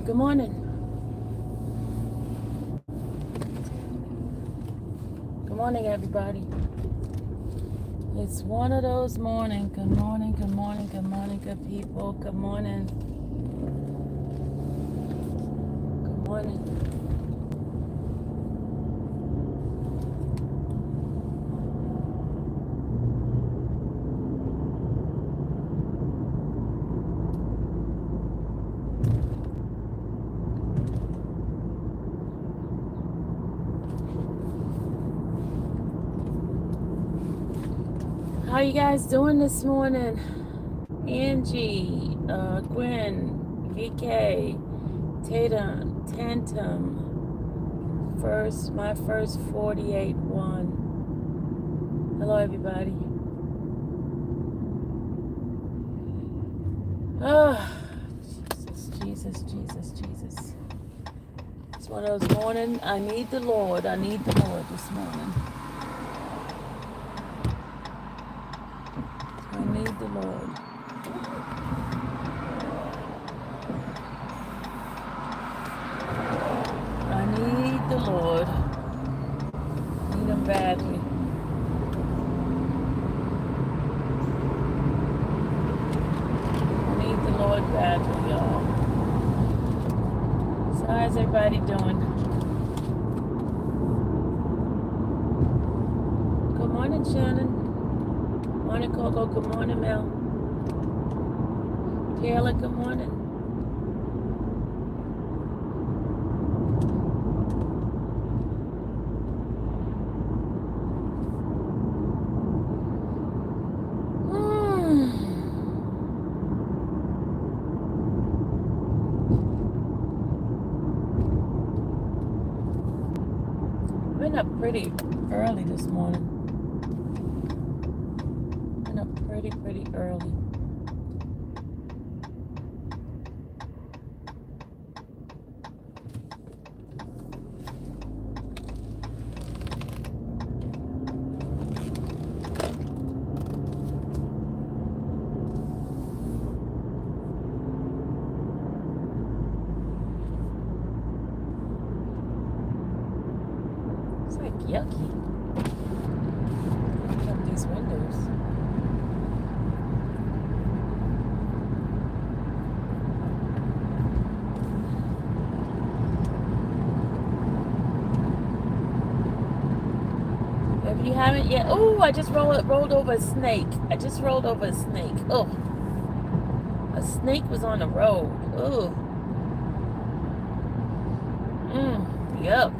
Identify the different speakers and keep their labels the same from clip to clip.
Speaker 1: Good morning. Good morning, everybody. It's one of those mornings. Good morning, good morning, good morning, good people. Good morning. Good morning. How you guys doing this morning? Angie, Gwen, VK, Tatum, Tantum, my first 48-1. Hello, everybody. Oh, Jesus. It's one of those mornings. I need the Lord this morning. I need the Lord. I need the Lord. Need him badly. I need the Lord badly, y'all. So how's everybody doing? Good morning, Shannon. Morning, Coco. Good morning, Mel. Kayla, good morning. Been up pretty early this morning. Been up pretty early. It's like yucky. Open up these windows. If you haven't yet, oh, I just rolled over a snake. Oh, a snake was on the road. Oh, yuck.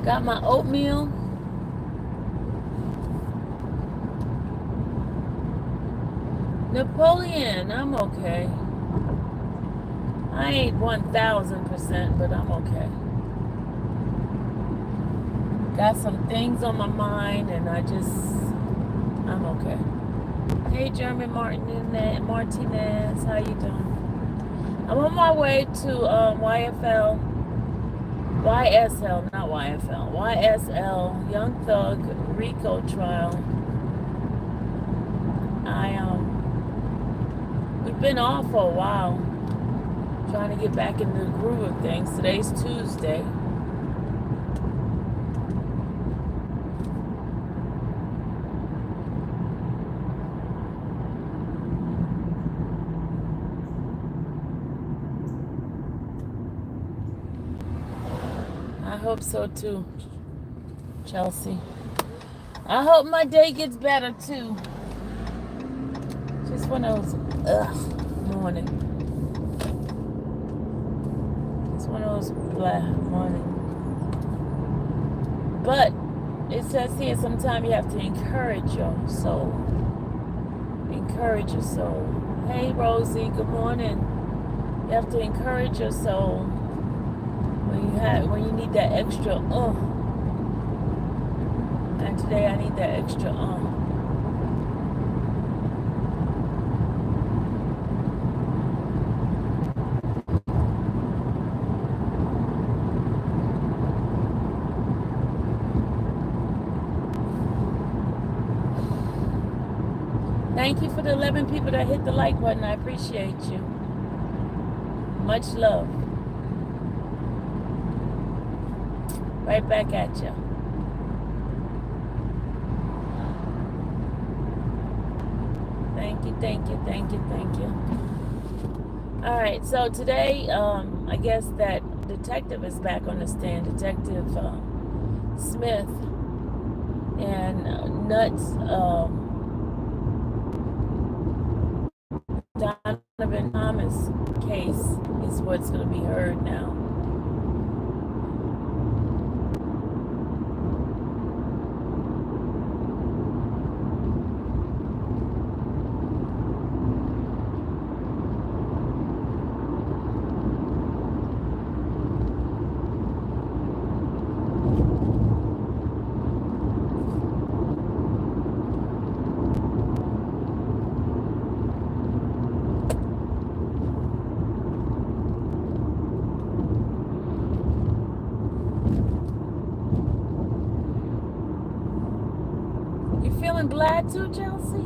Speaker 1: Got my oatmeal. Napoleon, I'm okay. I ain't 1000%, but I'm okay. Got some things on my mind, and I'm okay. Hey, German Martinez, how you doing? I'm on my way to YSL, Young Thug, Rico Trial. We've been off for a while, trying to get back in the groove of things. Today's Tuesday. I hope so too, Chelsea. I hope my day gets better too. Just one of those morning. It's one of those morning. But it says here sometimes you have to encourage your soul. Encourage your soul. Hey Rosie, good morning. You have to encourage your soul when you need that extra And today I need that extra Thank you for the 11 people that hit the like button. I appreciate you. Much love. Right back at you. Thank you, thank you, thank you, thank you. All right, so today, I guess that detective is back on the stand, Detective Smith, and Nuts Donovan Thomas case is what's going to be heard now. Feeling glad too, Chelsea?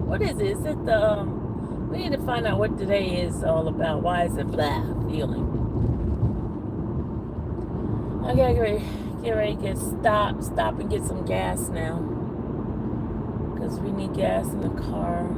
Speaker 1: What is it? Is it the we need to find out what today is all about. Why is it blah feeling? I gotta get ready to stop and get some gas now. Because we need gas in the car.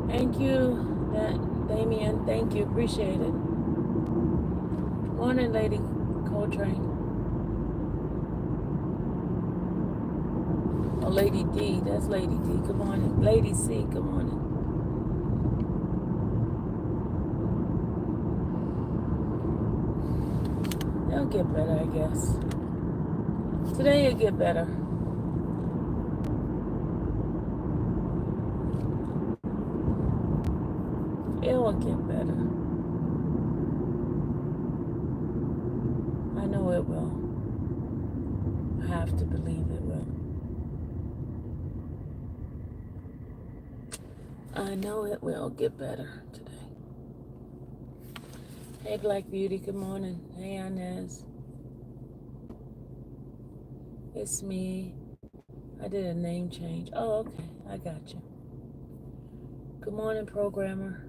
Speaker 1: Thank you, Damien. Thank you. Appreciate it. Morning, Lady Coltrane. Oh, Lady D. That's Lady D. Good morning. Lady C. Good morning. It'll get better, I guess. Today it'll get better. It will get better. I know it will. I have to believe it will. I know it will get better today. Hey, Black Beauty. Good morning. Hey, Inez. It's me. I did a name change. Oh, okay. I got you. Good morning, programmer.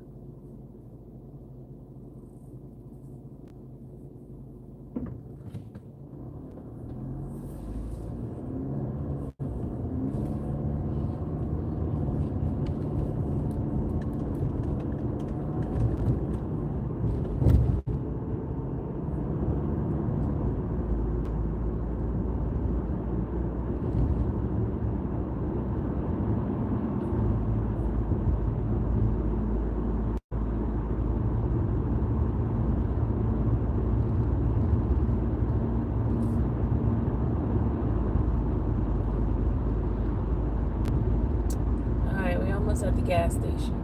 Speaker 1: At the gas station.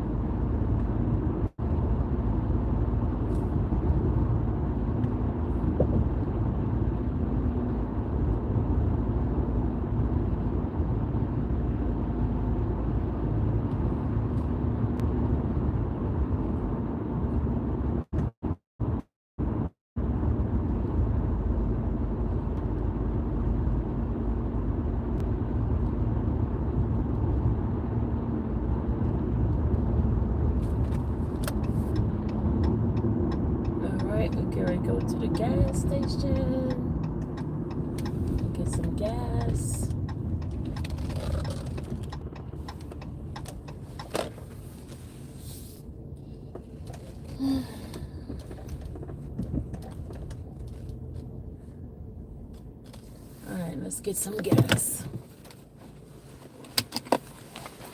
Speaker 1: Go to the gas station, get some gas. All right, let's get some gas.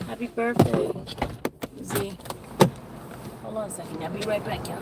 Speaker 1: Happy birthday, Z. Hold on a second. I'll be right back, y'all.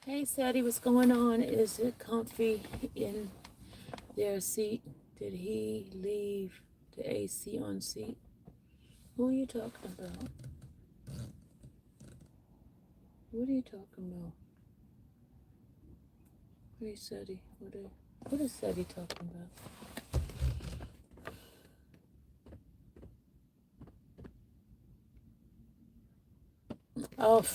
Speaker 1: Hey, Sadie, what's going on? Is it comfy in their seat? Did he leave the AC on seat? Who are you talking about? What are you talking about? Hey, Sadie, what is Sadie talking about? Oh,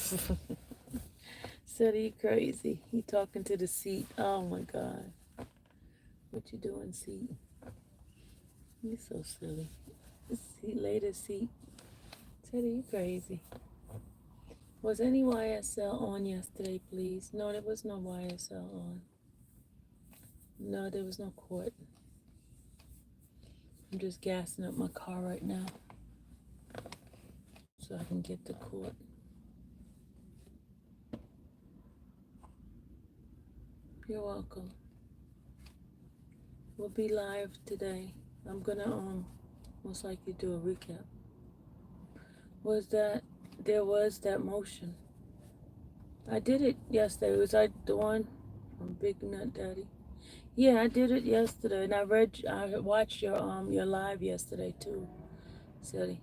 Speaker 1: Sadie, you crazy. You talking to the seat. Oh my God. What you doing, seat? You so silly. Seat, later, seat. Sadie, you crazy. Was any YSL on yesterday, please? No, there was no YSL on. No, there was no court. I'm just gassing up my car right now so I can get to court. You're welcome. We'll be live today. I'm gonna most likely do a recap. There was that motion. I did it yesterday. Was I the one from Big Nut Daddy? Yeah, I did it yesterday, and I watched your live yesterday too, Sadie.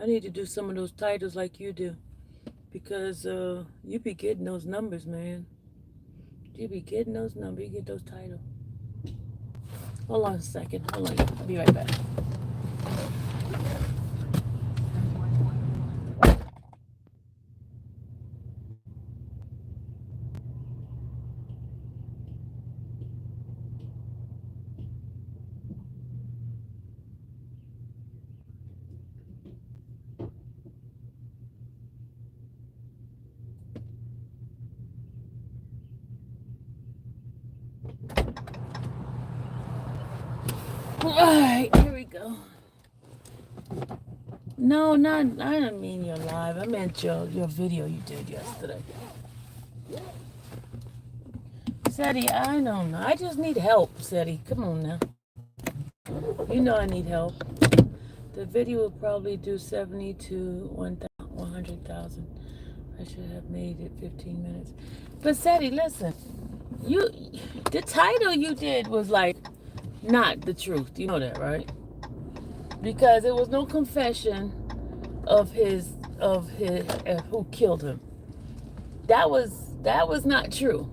Speaker 1: I need to do some of those titles like you do, because you be getting those numbers, man. You be getting those numbers. You get those titles. Hold on a second. Hold on. I'll be right back. All right, here we go. No, I didn't mean your live. I meant your video you did yesterday. Sadie, I don't know. I just need help, Sadie. Come on now. You know I need help. The video will probably do 70 to 100,000. I should have made it 15 minutes. But Sadie, listen. The title you did was like not the truth. You know that, right? Because there was no confession of who killed him. That was not true.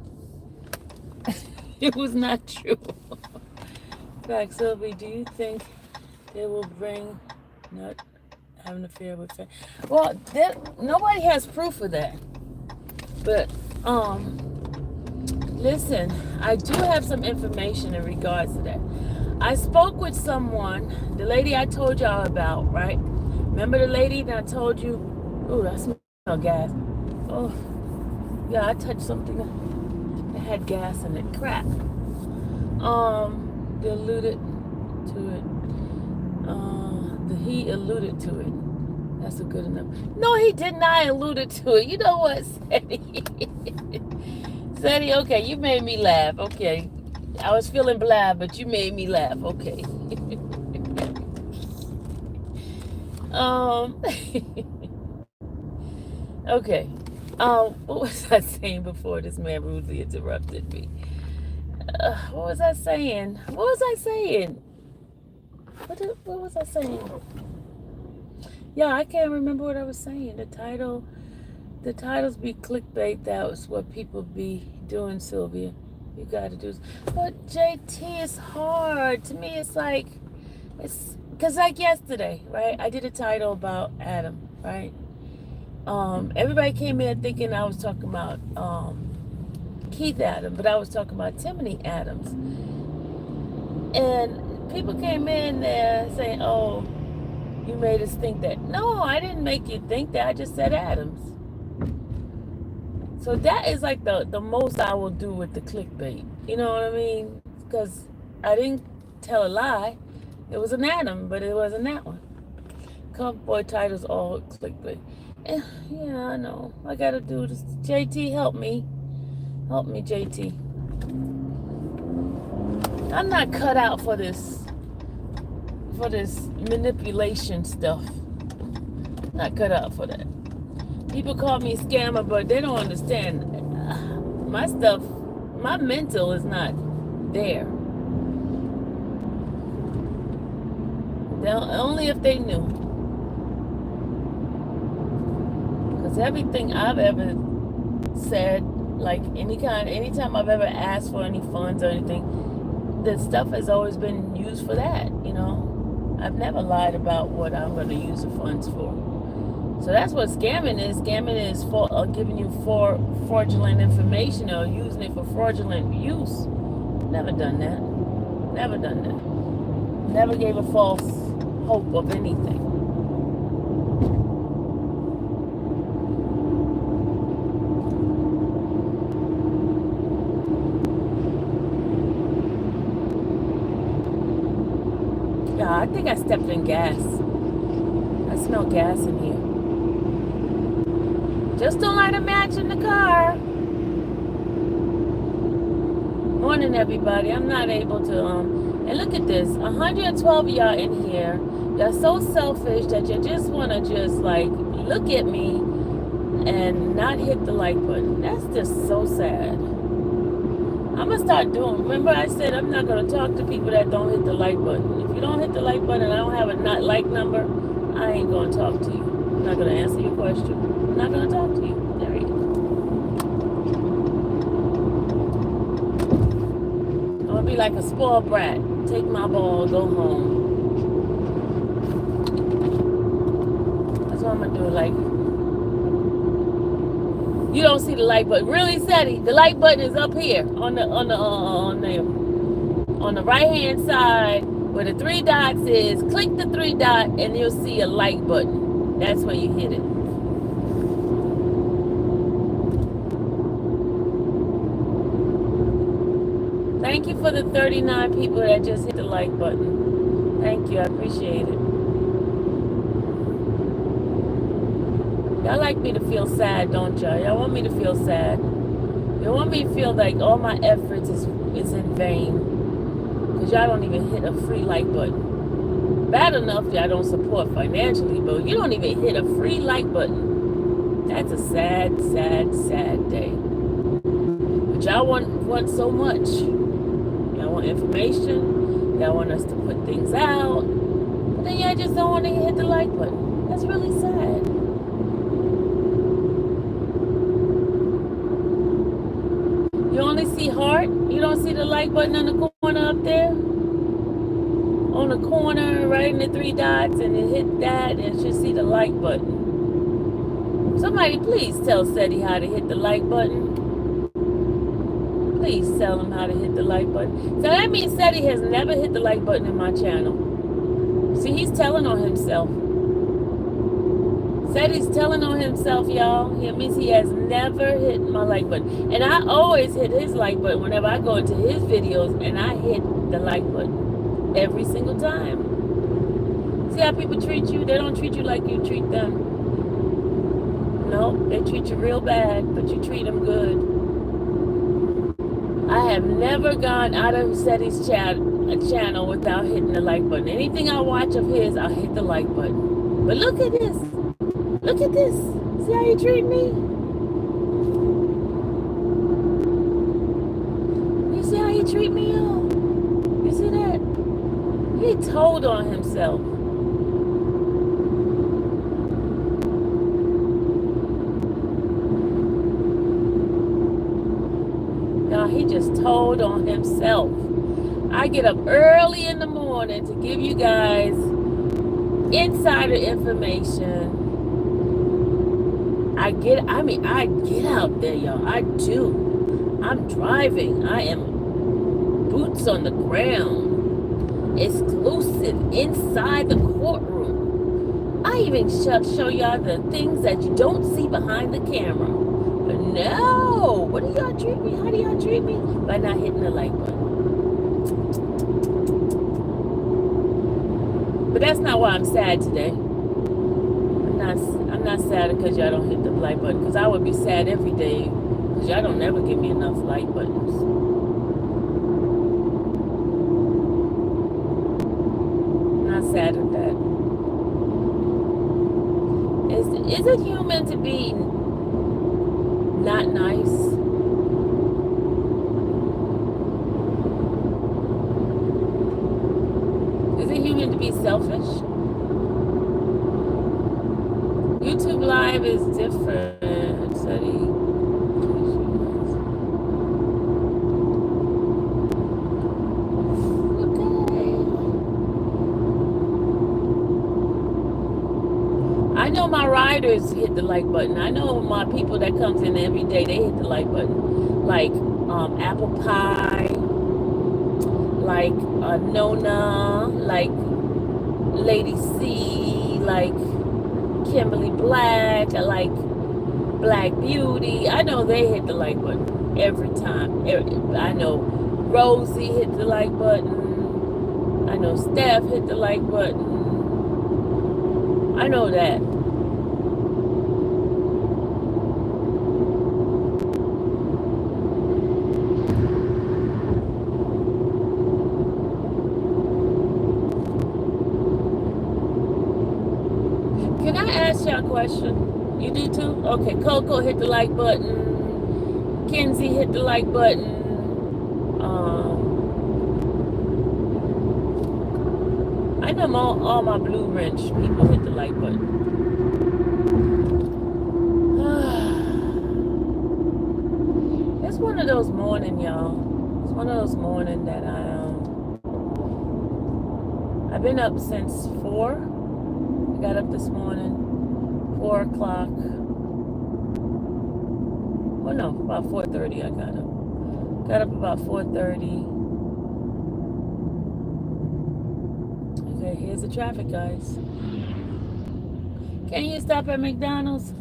Speaker 1: It was not true. In fact, Sylvie, do you think they will bring not having an affair with family? Well, nobody has proof of that. But listen, I do have some information in regards to that. I spoke with someone, the lady I told y'all about, right? Remember the lady that I told you? Ooh, I smell gas. Oh, yeah, I touched something that had gas in it. Crap. They alluded to it. He alluded to it That's a good enough. No, he did not allude to it. You know what, Sadie? Sadie, okay, you made me laugh. Okay. I was feeling blah, but you made me laugh. Okay. um okay. What was I saying before this man rudely interrupted me? What was I saying? What was I saying? Yeah, I can't remember what I was saying. The titles be clickbait. That was what people be doing, Sylvia. You gotta do. But JT is hard. To me, it's because like yesterday, right? I did a title about Adam, right? Everybody came in thinking I was talking about Keith Adams, but I was talking about Timothy Adams. And people came in there saying, "Oh, you made us think that." No, I didn't make you think that. I just said Adams. So that is like the most I will do with the clickbait. You know what I mean? Because I didn't tell a lie. It was an Adam, but it wasn't that one. Boy titles all clickbait. Yeah, I know. I gotta do this. JT, help me. Help me, JT. I'm not cut out for this manipulation stuff. Not cut out for that. People call me scammer, but they don't understand. My stuff, my mental is not there. Only if they knew. Because everything I've ever said, like anytime I've ever asked for any funds or anything, the stuff has always been used for that, you know. I've never lied about what I'm going to use the funds for. So that's what scamming is. Scamming is for giving you fraudulent information or using it for fraudulent use. Never done that. Never done that. Never gave a false hope of anything. Yeah, I think I stepped in gas. I smell gas in here. Just don't light a match in the car. Morning, everybody. I'm not able to, and look at this. 112 of y'all in here. Y'all so selfish that you just want to just, like, look at me and not hit the like button. That's just so sad. I'm going to start doing, remember I said I'm not going to talk to people that don't hit the like button. If you don't hit the like button and I don't have a not like number, I ain't going to talk to you. I'm not going to answer your question. I'm not going to talk to you. There you go. I'm going to be like a spoiled brat. Take my ball, go home. That's what I'm going to do. Like, you don't see the like button. Really, Seti? The like button is up here on the right hand side where the three dots is. Click the three dot and you'll see a like button. That's where you hit it. Thank you for the 39 people that just hit the like button. Thank you. I appreciate it. Y'all like me to feel sad, don't y'all? Y'all want me to feel sad. You want me to feel like all my efforts is in vain. Because y'all don't even hit a free like button. Bad enough y'all don't support financially, but you don't even hit a free like button. That's a sad, sad, sad day. But y'all want so much. Y'all want information. Y'all want us to put things out. But then y'all just don't want to hit the like button. That's really sad. You only see heart. You don't see the like button on the corner up there? On the corner, right in the three dots, and then hit that, and it should see the like button. Somebody please tell Seti how to hit the like button. Please tell him how to hit the like button. So that means Seti has never hit the like button in my channel. See, he's telling on himself. Seti's telling on himself, y'all. It means he has never hit my like button. And I always hit his like button whenever I go into his videos, and I hit the like button every single time. See how people treat you? They don't treat you like you treat them. No, they treat you real bad, but you treat them good. I have never gone out of Seti's channel without hitting the like button. Anything I watch of his, I'll hit the like button. But look at this. Look at this. See how you treat me? You see how he treat me, y'all? You see that? He told on himself. Y'all, he just told on himself. I get up early in the morning to give you guys insider information. I get out there, y'all. I do. I'm driving. I am boots on the ground. Exclusive inside the courtroom. I even show y'all the things that you don't see behind the camera. But no, what do y'all treat me? How do y'all treat me? By not hitting the like button. But that's not why I'm sad today. I'm not sad because y'all don't hit the like button. Because I would be sad every day. Because y'all don't never give me enough like buttons. I'm not sad at that. Is it human to be not nice? Is it human to be selfish? YouTube Live is different, Seti. I know my riders hit the like button. I know my people that comes in every day, they hit the like button. Like Apple Pie, like Nona, like Lady C, like Kimberly Black, like Black Beauty. I know they hit the like button every time. I know Rosie hit the like button. I know Steph hit the like button. I know that. Can I ask y'all a question? You do too? Okay, Coco hit the like button. Kenzie hit the like button. I know all my Blue Wrench people hit the like button. It's one of those morning, y'all. It's one of those morning that I've been up since 4. I got up this morning, 4 o'clock. Well, no, about 4:30 I got up. Got up about 4:30. Okay, here's the traffic, guys. Can you stop at McDonald's?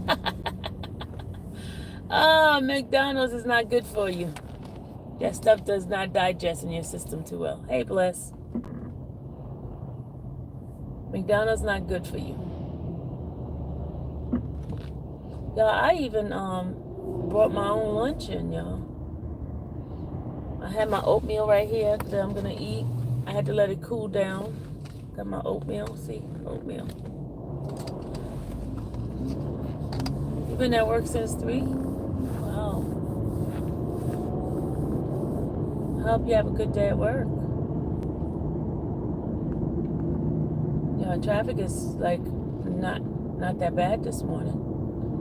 Speaker 1: Oh, McDonald's is not good for you. That stuff does not digest in your system too well. Hey, Bless. McDonald's not good for you. Y'all, I even brought my own lunch in, y'all. I had my oatmeal right here that I'm gonna eat. I had to let it cool down. Got my oatmeal. See, oatmeal. You been at work since 3? Wow. I hope you have a good day at work. Yeah, traffic is like not that bad this morning.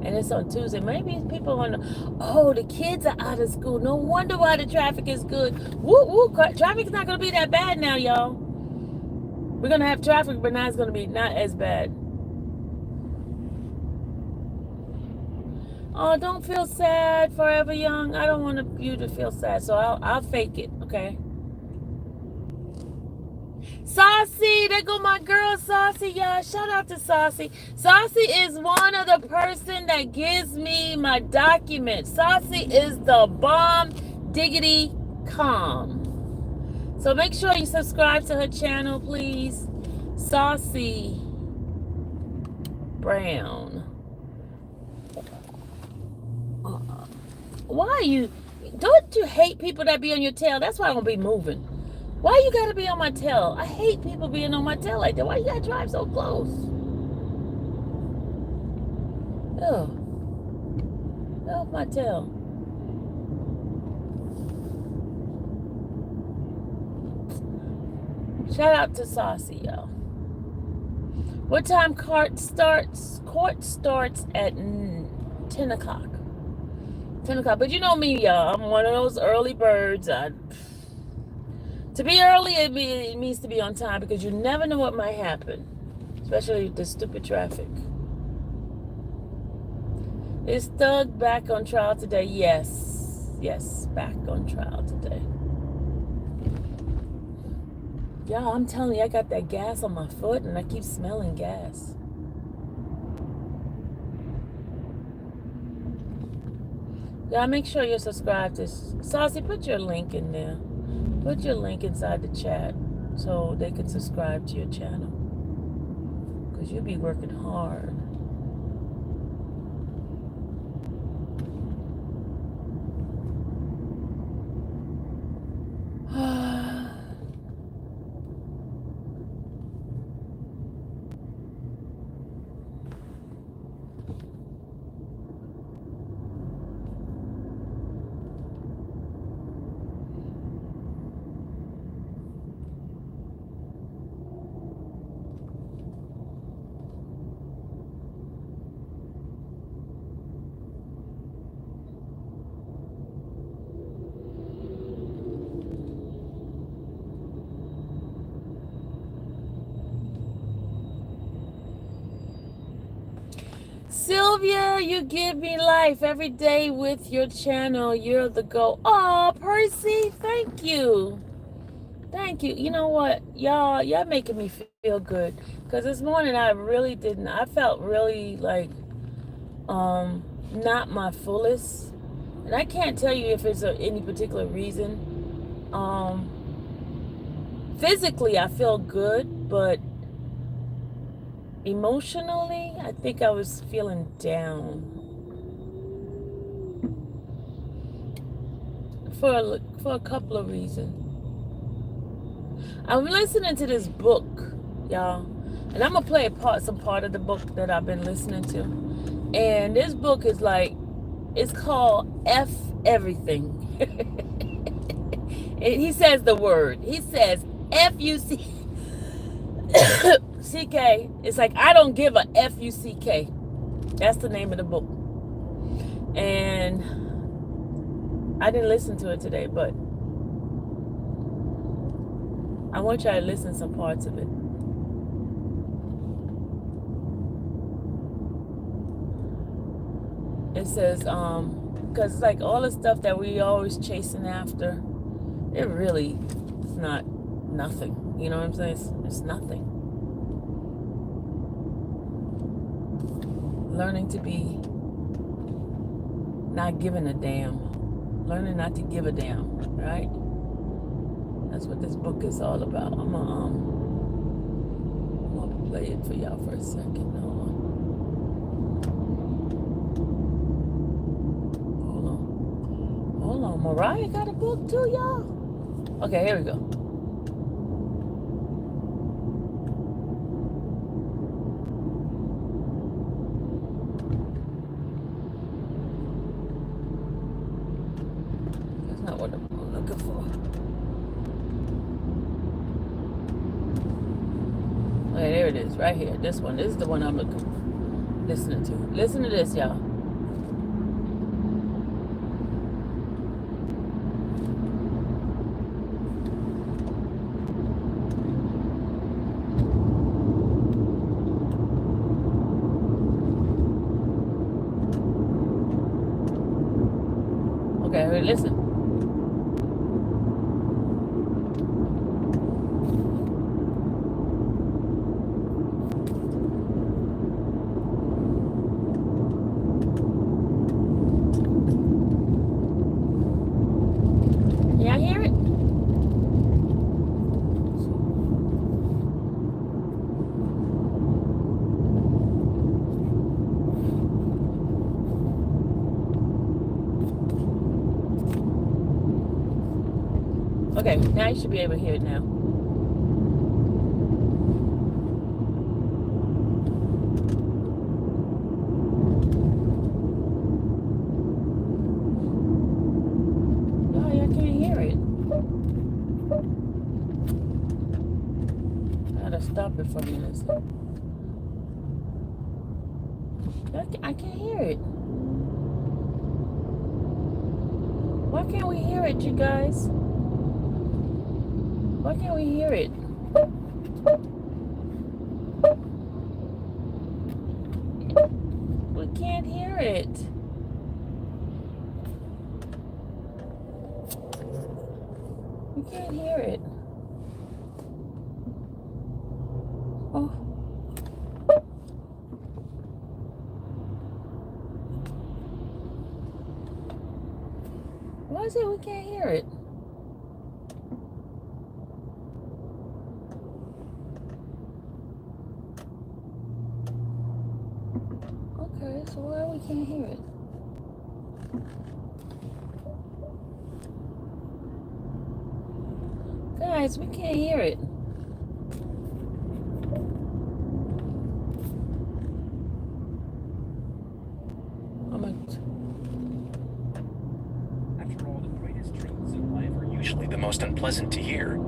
Speaker 1: And it's on Tuesday. Maybe people on the kids are out of school. No wonder why the traffic is good. Woo woo, traffic's not gonna be that bad now, y'all. We're gonna have traffic, but now it's gonna be not as bad. Oh, don't feel sad, Forever Young. I don't want you to feel sad, so I'll fake it, okay? Saucy, there go my girl Saucy, y'all. Shout out to Saucy. Saucy is one of the person that gives me my documents. Saucy is the bomb diggity calm. So make sure you subscribe to her channel, please. Saucy Brown. Why you? Don't you hate people that be on your tail? That's why I don't be moving. Why you gotta be on my tail? I hate people being on my tail like that. Why you gotta drive so close? Ugh. Get off my tail. Shout out to Saucy, y'all. What time court starts? Court starts at 10 o'clock. 10 o'clock. But you know me, y'all. I'm one of those early birds. To be early, it means to be on time because you never know what might happen, especially with the stupid traffic. Is Thug back on trial today? Yes. Yes, back on trial today. Y'all, I'm telling you, I got that gas on my foot and I keep smelling gas. Y'all, make sure you're subscribed to Saucy. Put your link in there. Put your link inside the chat so they can subscribe to your channel. Because you'll be working hard. Sylvia, you give me life every day with your channel. You're the GOAT. Oh, Percy, thank you. Thank you. You know what? Y'all making me feel good. Because this morning I really didn't. I felt really like not my fullest. And I can't tell you if it's any particular reason. Physically, I feel good, but emotionally, I think I was feeling down for a couple of reasons. I'm listening to this book, y'all, and I'm gonna play some part of the book that I've been listening to. And this book is like, it's called F Everything. And he says the word. He says F-U-C. CK. It's like, I don't give a F-U-C-K. That's the name of the book. And I didn't listen to it today, but I want y'all to listen to some parts of it. It says, because it's like all the stuff that we always chasing after, it really is not nothing. You know what I'm saying? It's nothing. Learning to be not giving a damn. Learning not to give a damn, right? That's what this book is all about. I'm gonna play it for y'all for a second. Hold on. Mariah got a book too, y'all? Okay, here we go. That's not what I'm looking for. Okay, there it is, right here. This one. This is the one I'm listening to. Listen to this, y'all. Okay, listen. Y'all hear it? Okay, now you should be able to hear it now. Oh, I can't hear it. I gotta stop it for a minute. I can't hear it. Why can't we hear it, you guys? Why can't we hear it? We can't hear it. We can't hear it. Oh. Why is it we can't hear it? Okay, so why we can't hear it? Guys, we can't hear it.
Speaker 2: After all, the greatest truths in life are usually the most unpleasant to hear.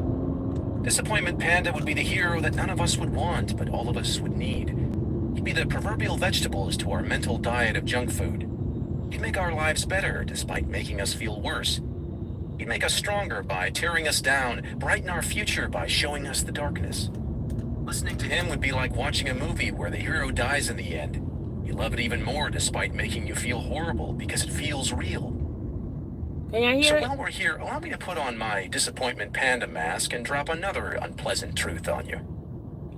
Speaker 2: Disappointment Panda would be the hero that none of us would want, but all of us would need. He'd be the proverbial vegetables to our mental diet of junk food. He'd make our lives better despite making us feel worse. He'd make us stronger by tearing us down, brighten our future by showing us the darkness. Listening to him would be like watching a movie where the hero dies in the end. You love it even more despite making you feel horrible because it feels real.
Speaker 1: Can I hear it?
Speaker 2: So while we're here, allow me to put on my Disappointment Panda mask and drop another unpleasant truth on you.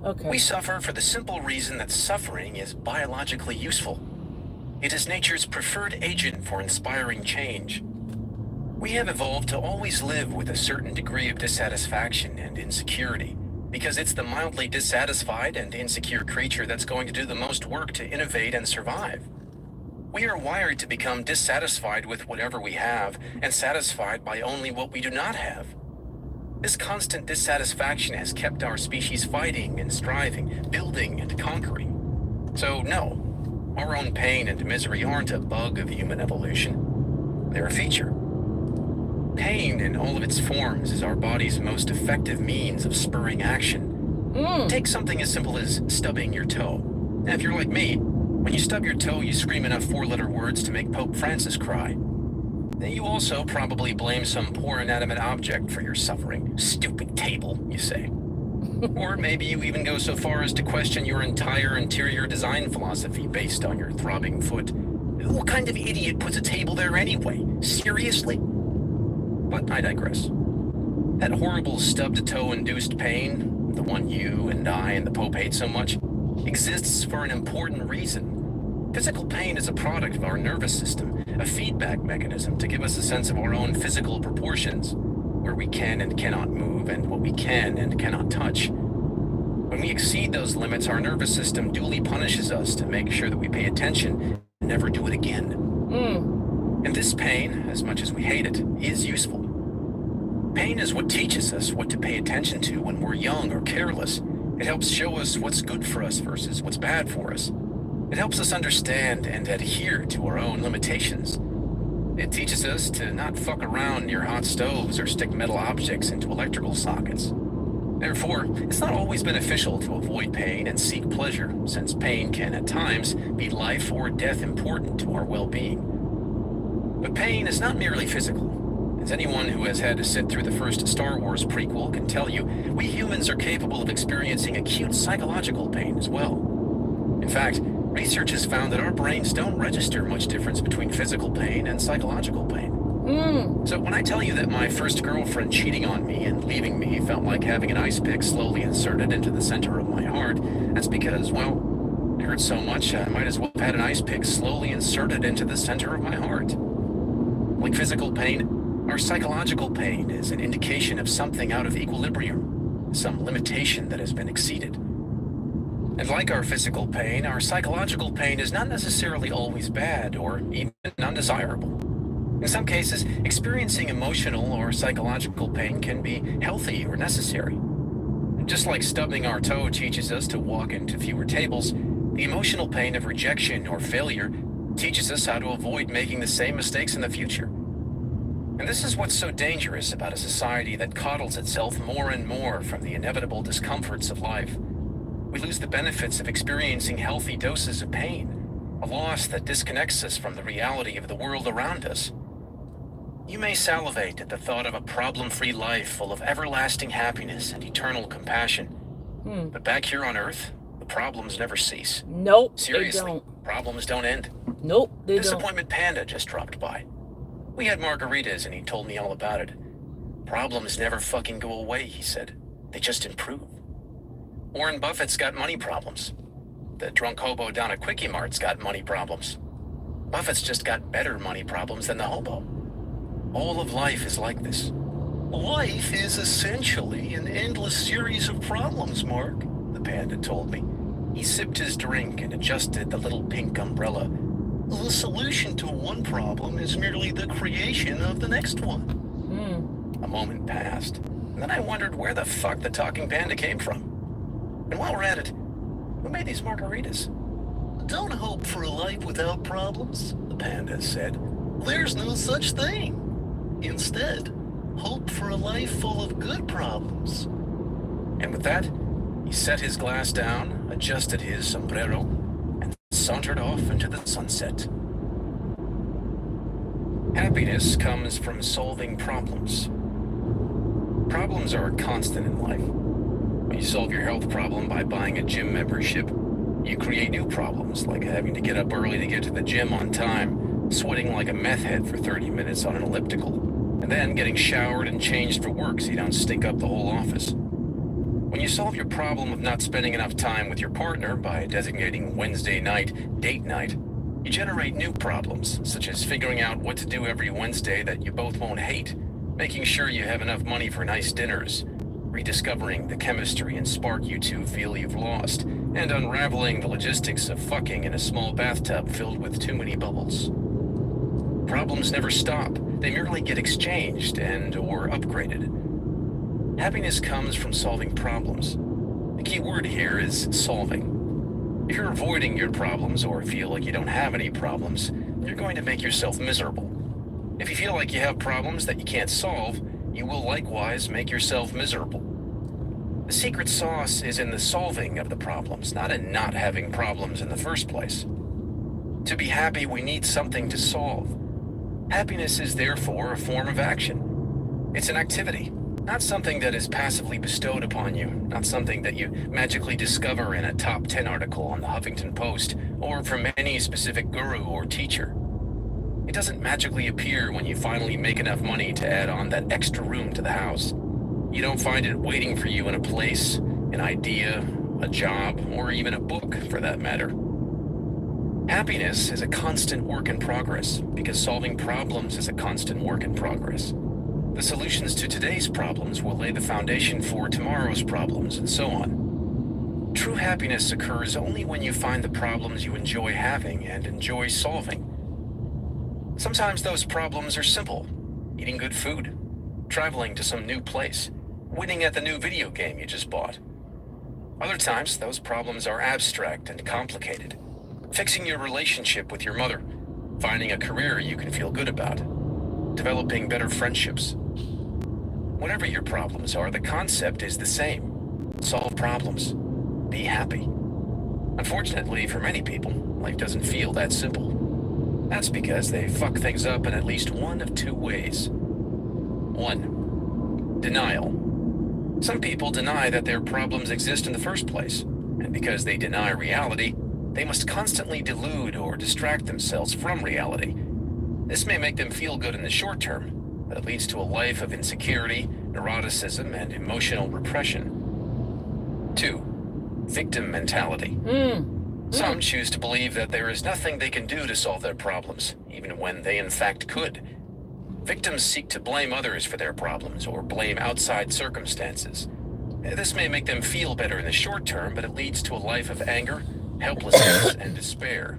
Speaker 1: Okay.
Speaker 2: We suffer for the simple reason that suffering is biologically useful. It is nature's preferred agent for inspiring change. We have evolved to always live with a certain degree of dissatisfaction and insecurity, because it's the mildly dissatisfied and insecure creature that's going to do the most work to innovate and survive. We are wired to become dissatisfied with whatever we have and satisfied by only what we do not have. This constant dissatisfaction has kept our species fighting and striving, building and conquering. So no, our own pain and misery aren't a bug of human evolution. They're a feature. Pain in all of its forms is our body's most effective means of spurring action. Take something as simple as stubbing your toe. Now, if you're like me, when you stub your toe, you scream enough four-letter words to make Pope Francis cry. Then you also probably blame some poor inanimate object for your suffering. Stupid table, you say. Or maybe you even go so far as to question your entire interior design philosophy based on your throbbing foot. What kind of idiot puts a table there anyway? Seriously? But I digress. That horrible stubbed-toe-induced pain, the one you and I and the Pope hate so much, exists for an important reason. Physical pain is a product of our nervous system, a feedback mechanism to give us a sense of our own physical proportions, where we can and cannot move and what we can and cannot touch. When we exceed those limits, our nervous system duly punishes us to make sure that we pay attention and never do it again. And this pain, as much as we hate it, is useful. Pain is what teaches us what to pay attention to when we're young or careless. It helps show us what's good for us versus what's bad for us. It helps us understand and adhere to our own limitations. It teaches us to not fuck around near hot stoves or stick metal objects into electrical sockets. Therefore, it's not always beneficial to avoid pain and seek pleasure, since pain can at times be life or death important to our well-being. But pain is not merely physical. As anyone who has had to sit through the first Star Wars prequel can tell you, we humans are capable of experiencing acute psychological pain as well. In fact, research has found that our brains don't register much difference between physical pain and psychological pain. So when I tell you that my first girlfriend cheating on me and leaving me felt like having an ice pick slowly inserted into the center of my heart, that's because, well, it hurt so much I might as well have had an ice pick slowly inserted into the center of my heart. Like physical pain, our psychological pain is an indication of something out of equilibrium, some limitation that has been exceeded. And like our physical pain, our psychological pain is not necessarily always bad or even undesirable. In some cases, experiencing emotional or psychological pain can be healthy or necessary. Just like stubbing our toe teaches us to walk into fewer tables, the emotional pain of rejection or failure teaches us how to avoid making the same mistakes in the future. And this is what's so dangerous about a society that coddles itself more and more from the inevitable discomforts of life. We lose the benefits of experiencing healthy doses of pain, a loss that disconnects us from the reality of the world around us. You may salivate at the thought of a problem-free life full of everlasting happiness and eternal compassion. But back here on Earth, the problems never cease.
Speaker 1: Nope,
Speaker 2: Seriously,
Speaker 1: they don't.
Speaker 2: problems don't end.
Speaker 1: Nope, they don't.
Speaker 2: Disappointment Panda just dropped by. We had margaritas and he told me all about it. Problems never fucking go away, he said. They just improve. Warren Buffett's got money problems. The drunk hobo down at Quickie Mart's got money problems. Buffett's just got better money problems than the hobo. All of life is like this. Life is essentially an endless series of problems, Mark, the panda told me. He sipped his drink and adjusted the little pink umbrella. The solution to one problem is merely the creation of the next one. A moment passed, and then I wondered where the fuck the talking panda came from. And while we're at it, who made these margaritas? Don't hope for a life without problems, the panda said. There's no such thing. Instead, hope for a life full of good problems. And with that, he set his glass down, adjusted his sombrero, and sauntered off into the sunset. Happiness comes from solving problems. Problems are a constant in life. When you solve your health problem by buying a gym membership, you create new problems, like having to get up early to get to the gym on time, sweating like a meth head for 30 minutes on an elliptical, and then getting showered and changed for work so you don't stink up the whole office. When you solve your problem of not spending enough time with your partner by designating Wednesday night date night, you generate new problems, such as figuring out what to do every Wednesday that you both won't hate, making sure you have enough money for nice dinners, rediscovering the chemistry and spark you two feel you've lost, and unraveling the logistics of fucking in a small bathtub filled with too many bubbles. Problems never stop. They merely get exchanged and or upgraded. Happiness comes from solving problems. The key word here is solving. If you're avoiding your problems or feel like you don't have any problems, you're going to make yourself miserable. If you feel like you have problems that you can't solve, you will likewise make yourself miserable. The secret sauce is in the solving of the problems, not in not having problems in the first place. To be happy, we need something to solve. Happiness is therefore a form of action. It's an activity, not something that is passively bestowed upon you, not something that you magically discover in a top 10 article on the Huffington Post or from any specific guru or teacher. It doesn't magically appear when you finally make enough money to add on that extra room to the house. You don't find it waiting for you in a place, an idea, a job, or even a book for that matter. Happiness is a constant work in progress because solving problems is a constant work in progress. The solutions to today's problems will lay the foundation for tomorrow's problems and so on. True happiness occurs only when you find the problems you enjoy having and enjoy solving. Sometimes those problems are simple: eating good food, traveling to some new place, winning at the new video game you just bought. Other times, those problems are abstract and complicated. Fixing your relationship with your mother, finding a career you can feel good about, developing better friendships. Whatever your problems are, the concept is the same. Solve problems. Be happy. Unfortunately, for many people, life doesn't feel that simple. That's because they fuck things up in at least one of two ways. 1. Denial. Some people deny that their problems exist in the first place, and because they deny reality, they must constantly delude or distract themselves from reality. This may make them feel good in the short term, but it leads to a life of insecurity, neuroticism, and emotional repression. 2. Victim mentality. Some choose to believe that there is nothing they can do to solve their problems, even when they in fact could. Victims seek to blame others for their problems or blame outside circumstances. This may make them feel better in the short term, but it leads to a life of anger, helplessness, and despair.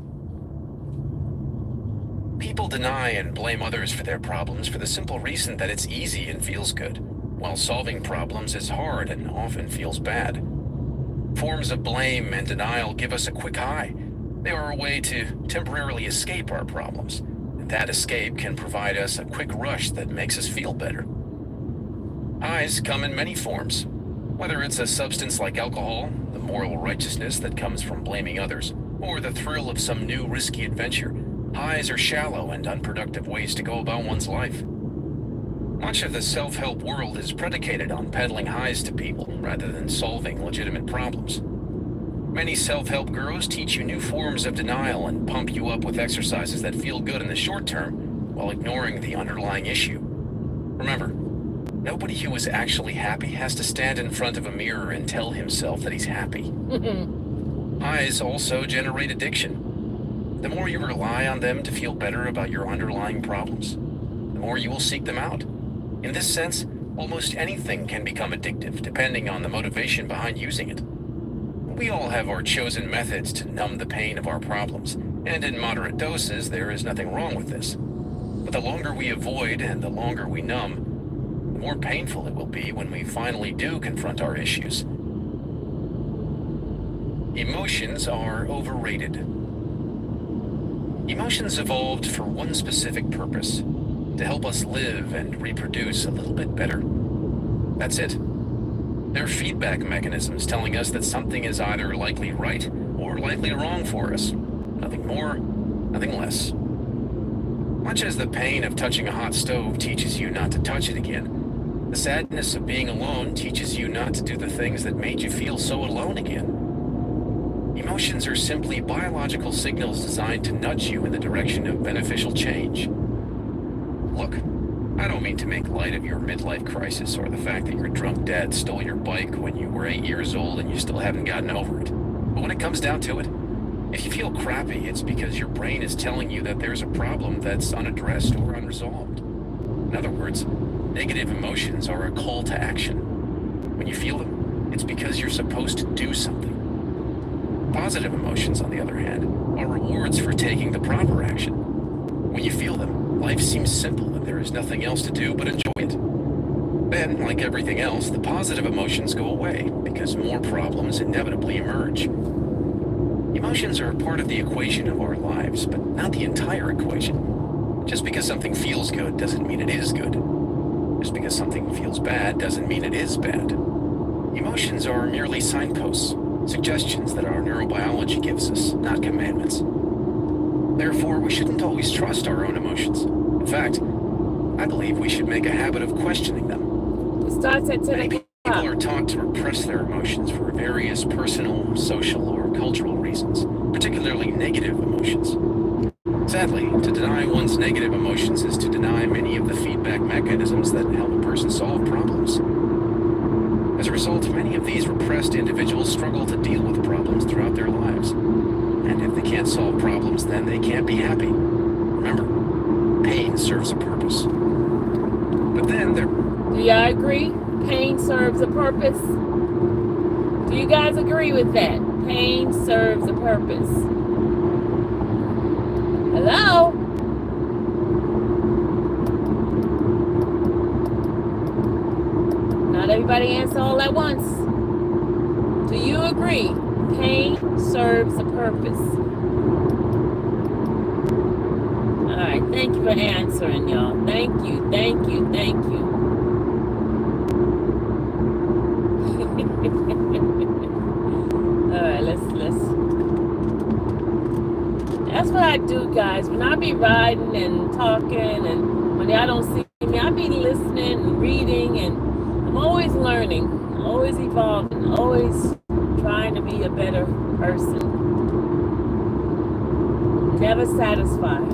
Speaker 2: People deny and blame others for their problems for the simple reason that it's easy and feels good, while solving problems is hard and often feels bad. Forms of blame and denial give us a quick high. They are a way to temporarily escape our problems, and that escape can provide us a quick rush that makes us feel better. Highs come in many forms. Whether it's a substance like alcohol, the moral righteousness that comes from blaming others, or the thrill of some new risky adventure, highs are shallow and unproductive ways to go about one's life. Much of the self-help world is predicated on peddling highs to people rather than solving legitimate problems. Many self-help gurus teach you new forms of denial and pump you up with exercises that feel good in the short term while ignoring the underlying issue. Remember, nobody who is actually happy has to stand in front of a mirror and tell himself that he's happy. Highs also generate addiction. The more you rely on them to feel better about your underlying problems, the more you will seek them out. In this sense, almost anything can become addictive depending on the motivation behind using it. We all have our chosen methods to numb the pain of our problems, and in moderate doses there is nothing wrong with this. But the longer we avoid and the longer we numb, the more painful it will be when we finally do confront our issues. Emotions are overrated. Emotions evolved for one specific purpose: to help us live and reproduce a little bit better. That's it. They're feedback mechanisms telling us that something is either likely right or likely wrong for us. Nothing more, nothing less. Much as the pain of touching a hot stove teaches you not to touch it again, the sadness of being alone teaches you not to do the things that made you feel so alone again. Emotions are simply biological signals designed to nudge you in the direction of beneficial change. Look, I don't mean to make light of your midlife crisis or the fact that your drunk dad stole your bike when you were 8 years old and you still haven't gotten over it. But when it comes down to it, if you feel crappy, it's because your brain is telling you that there's a problem that's unaddressed or unresolved. In other words, negative emotions are a call to action. When you feel them, it's because you're supposed to do something. Positive emotions, on the other hand, are rewards for taking the proper action. When you feel them, life seems simple and there is nothing else to do but enjoy it. Then, like everything else, the positive emotions go away because more problems inevitably emerge. Emotions are a part of the equation of our lives, but not the entire equation. Just because something feels good doesn't mean it is good. Just because something feels bad doesn't mean it is bad. Emotions are merely signposts, suggestions that our neurobiology gives us, not commandments. Therefore, we shouldn't always trust our own emotions. In fact, I believe we should make a habit of questioning them.
Speaker 1: It starts at 10
Speaker 2: Many
Speaker 1: o'clock.
Speaker 2: people are taught to repress their emotions for various personal, social, or cultural reasons, particularly negative emotions. Sadly, to deny one's negative emotions is to deny many of the feedback mechanisms that help a person solve problems. As a result, many of these repressed individuals struggle to deal with problems throughout their lives. And if they can't solve problems, then they can't be happy. Remember, pain serves a purpose. But then there...
Speaker 1: Do y'all agree? Pain serves a purpose? Do you guys agree with that? Pain serves a purpose. Hello? Not everybody answer all at once. Do you agree? Pain serves a purpose. All right, thank you for answering, y'all. Thank you, thank you, thank you. All right, let's. That's what I do, guys. When I be riding and talking, and when y'all don't see me, I be listening and reading, and I'm always learning, always evolving, always trying to be a better person. Never satisfied.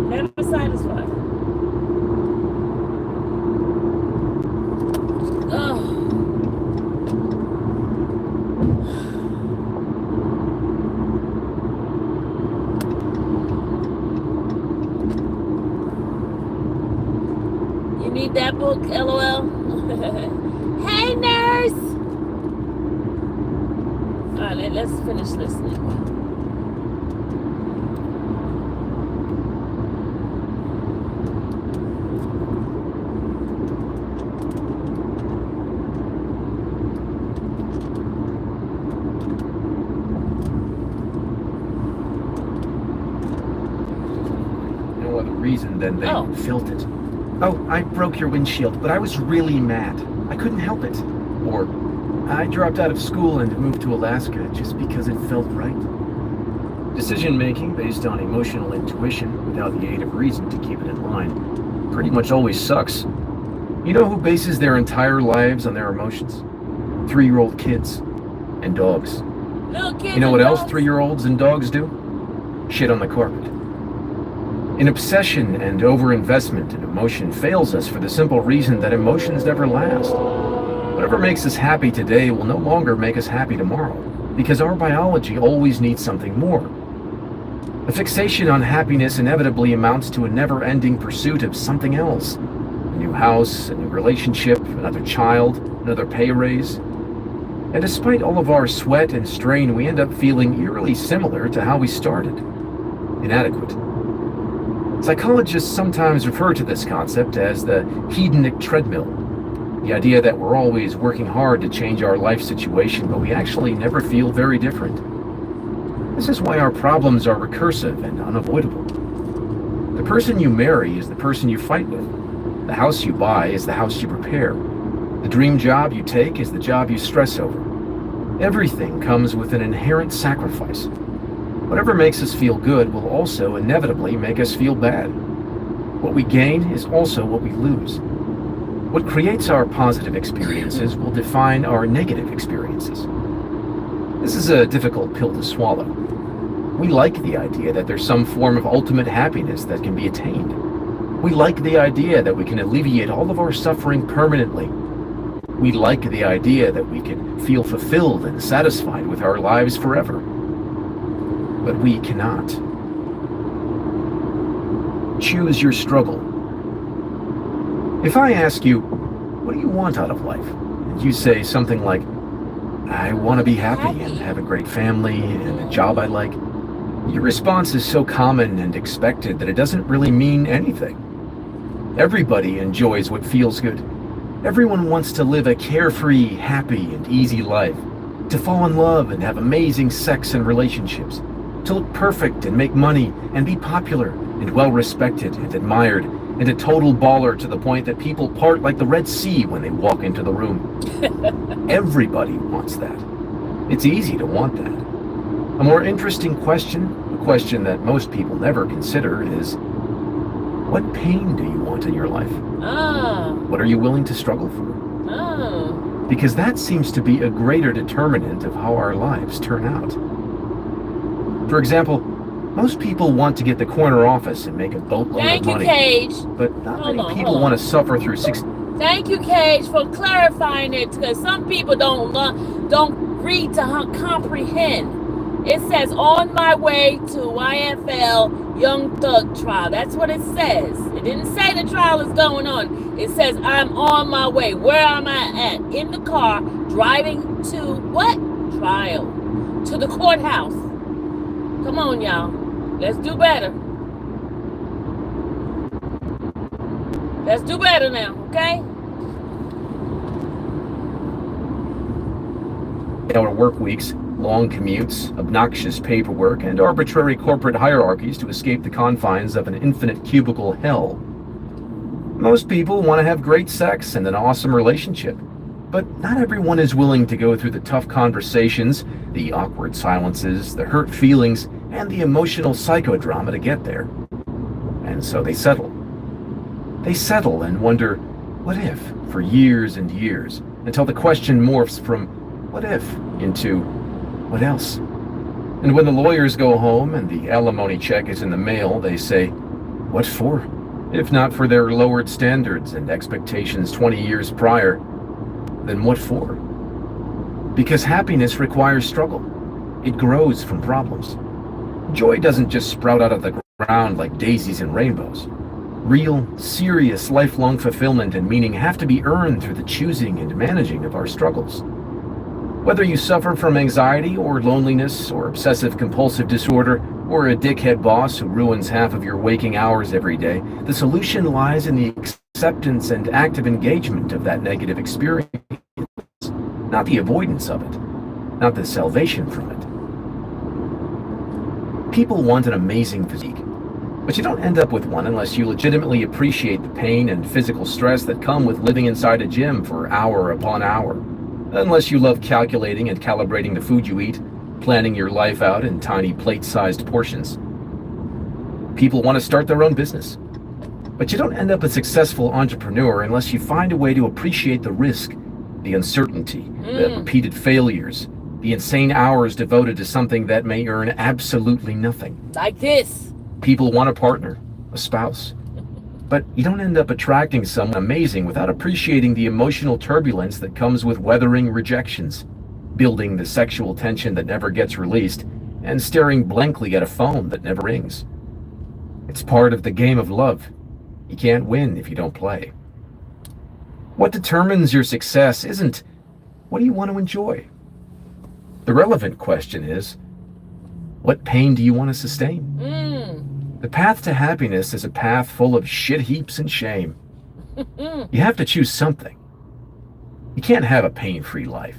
Speaker 1: Never satisfied. Oh. You need that book, LOL? Hey, nurse! All right, let's finish listening.
Speaker 3: and then they
Speaker 1: Oh.
Speaker 3: felt it. Oh, I broke your windshield, but I was really mad. I couldn't help it. Or, I dropped out of school and moved to Alaska just because it felt right. Decision-making based on emotional intuition without the aid of reason to keep it in line pretty much always sucks. You know who bases their entire lives on their emotions? 3-year-old kids and dogs.
Speaker 1: Little kids.
Speaker 3: You know
Speaker 1: and
Speaker 3: what else
Speaker 1: dogs.
Speaker 3: 3-year-olds and dogs do? Shit on the carpet. An obsession and overinvestment in emotion fails us for the simple reason that emotions never last. Whatever makes us happy today will no longer make us happy tomorrow, because our biology always needs something more. A fixation on happiness inevitably amounts to a never-ending pursuit of something else. A new house, a new relationship, another child, another pay raise. And despite all of our sweat and strain, we end up feeling eerily similar to how we started. Inadequate. Psychologists sometimes refer to this concept as the hedonic treadmill. The idea that we're always working hard to change our life situation, but we actually never feel very different. This is why our problems are recursive and unavoidable. The person you marry is the person you fight with. The house you buy is the house you prepare. The dream job you take is the job you stress over. Everything comes with an inherent sacrifice. Whatever makes us feel good will also inevitably make us feel bad. What we gain is also what we lose. What creates our positive experiences will define our negative experiences. This is a difficult pill to swallow. We like the idea that there's some form of ultimate happiness that can be attained. We like the idea that we can alleviate all of our suffering permanently. We like the idea that we can feel fulfilled and satisfied with our lives forever. But we cannot. Choose your struggle. If I ask you, what do you want out of life? And you say something like, I want to be happy and have a great family and a job I like. Your response is so common and expected that it doesn't really mean anything. Everybody enjoys what feels good. Everyone wants to live a carefree, happy, and easy life. To fall in love and have amazing sex and relationships. To look perfect and make money and be popular and well-respected and admired and a total baller to the point that people part like the Red Sea when they walk into the room. Everybody wants that. It's easy to want that. A more interesting question, a question that most people never consider, is what pain do you want in your life? What are you willing to struggle for? Because that seems to be a greater determinant of how our lives turn out. For example, most people want to get the corner office and make a boatload of money.
Speaker 1: Thank you, Cage.
Speaker 3: But not many people want to suffer through 6.
Speaker 1: Thank you, Cage, for clarifying it, because some people don't read to comprehend. It says, on my way to YFL Young Thug Trial. That's what it says. It didn't say the trial is going on. It says, I'm on my way. Where am I at? In the car, driving to what? Trial. To the courthouse. Come on, y'all. Let's do better. Let's do better now, okay?
Speaker 3: Hour work weeks, long commutes, obnoxious paperwork, and arbitrary corporate hierarchies to escape the confines of an infinite cubicle hell. Most people want to have great sex and an awesome relationship, but not everyone is willing to go through the tough conversations, the awkward silences, the hurt feelings, and the emotional psychodrama to get there. And so they settle. They settle and wonder, what if, for years and years, until the question morphs from what if into what else? And when the lawyers go home and the alimony check is in the mail, they say, what for? If not for their lowered standards and expectations 20 years prior, then what for? Because happiness requires struggle. It grows from problems. Joy doesn't just sprout out of the ground like daisies and rainbows. Real, serious, lifelong fulfillment and meaning have to be earned through the choosing and managing of our struggles. Whether you suffer from anxiety or loneliness or obsessive-compulsive disorder or a dickhead boss who ruins half of your waking hours every day, the solution lies in the acceptance and active engagement of that negative experience, not the avoidance of it, not the salvation from it. People want an amazing physique, But you don't end up with one unless you legitimately appreciate the pain and physical stress that come with living inside a gym for hour upon hour. Unless you love calculating and calibrating the food you eat, planning your life out in tiny plate-sized portions. People want to start their own business. But you don't end up a successful entrepreneur unless you find a way to appreciate the risk, the uncertainty, the repeated failures, the insane hours devoted to something that may earn absolutely nothing.
Speaker 1: Like this.
Speaker 3: People want a partner, a spouse. But you don't end up attracting someone amazing without appreciating the emotional turbulence that comes with weathering rejections, building the sexual tension that never gets released, and staring blankly at a phone that never rings. It's part of the game of love. You can't win if you don't play. What determines your success isn't, what do you want to enjoy? The relevant question is, what pain do you want to sustain? The path to happiness is a path full of shit heaps and shame. You have to choose something. You can't have a pain-free life.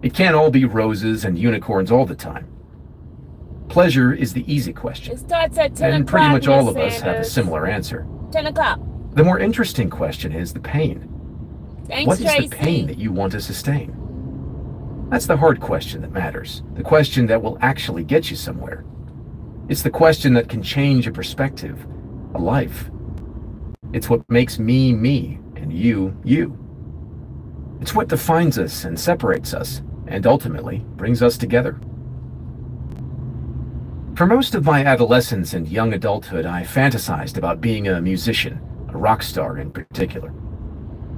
Speaker 3: It can't all be roses and unicorns all the time. Pleasure is the easy question.
Speaker 1: It starts at 10
Speaker 3: and pretty
Speaker 1: o'clock,
Speaker 3: much all of
Speaker 1: Miss
Speaker 3: us have a
Speaker 1: Sanders.
Speaker 3: similar answer.
Speaker 1: 10 o'clock.
Speaker 3: The more interesting question is the pain.
Speaker 1: Thanks,
Speaker 3: What is
Speaker 1: Tracy.
Speaker 3: the pain that you want to sustain? That's the hard question that matters, the question that will actually get you somewhere. It's the question that can change a perspective, a life. It's what makes me, me, and you, you. It's what defines us and separates us, and ultimately brings us together. For most of my adolescence and young adulthood, I fantasized about being a musician, a rock star in particular.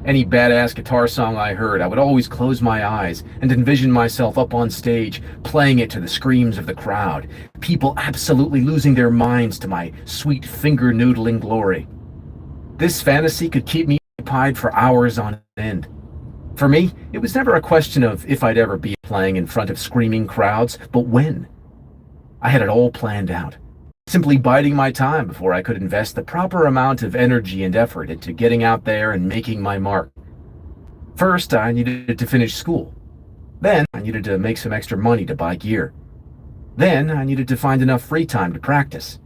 Speaker 3: Any badass guitar song I heard, I would always close my eyes and envision myself up on stage, playing it to the screams of the crowd, people absolutely losing their minds to my sweet finger-noodling glory. This fantasy could keep me occupied for hours on end. For me, it was never a question of if I'd ever be playing in front of screaming crowds, but when. I had it all planned out, simply biding my time before I could invest the proper amount of energy and effort into getting out there and making my mark. First, I needed to finish school. Then, I needed to make some extra money to buy gear. Then, I needed to find enough free time to practice.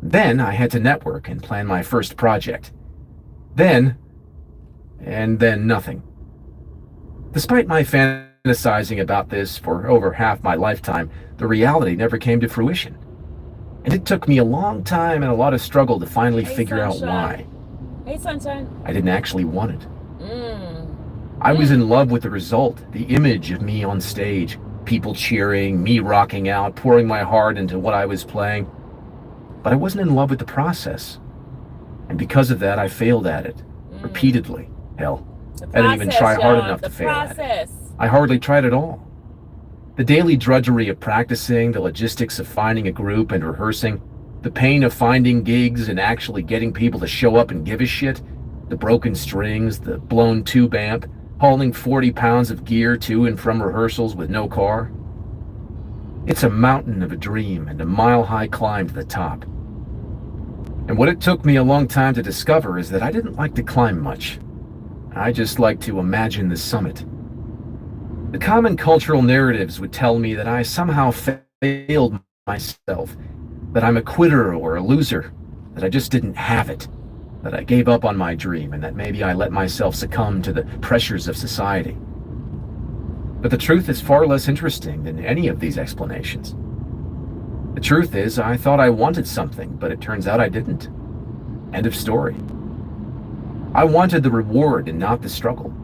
Speaker 3: Then, I had to network and plan my first project. And then nothing. Despite my fantasizing about this for over half my lifetime, the reality never came to fruition. And it took me a long time and a lot of struggle to finally figure out why.
Speaker 1: Hey, sunshine.
Speaker 3: I didn't actually want it. I was in love with the result, the image of me on stage, people cheering, me rocking out, pouring my heart into what I was playing. But I wasn't in love with the process. And because of that, I failed at it. Repeatedly. Hell, I didn't even try hard enough to fail at it. I hardly tried at all. The daily drudgery of practicing, the logistics of finding a group and rehearsing, the pain of finding gigs and actually getting people to show up and give a shit, the broken strings, the blown tube amp, hauling 40 pounds of gear to and from rehearsals with no car. It's a mountain of a dream and a mile-high climb to the top. And what it took me a long time to discover is that I didn't like to climb much. I just liked to imagine the summit. The common cultural narratives would tell me that I somehow failed myself, that I'm a quitter or a loser, that I just didn't have it, that I gave up on my dream, and that maybe I let myself succumb to the pressures of society. But the truth is far less interesting than any of these explanations. The truth is, I thought I wanted something, but it turns out I didn't. End of story. I wanted the reward and not the struggle.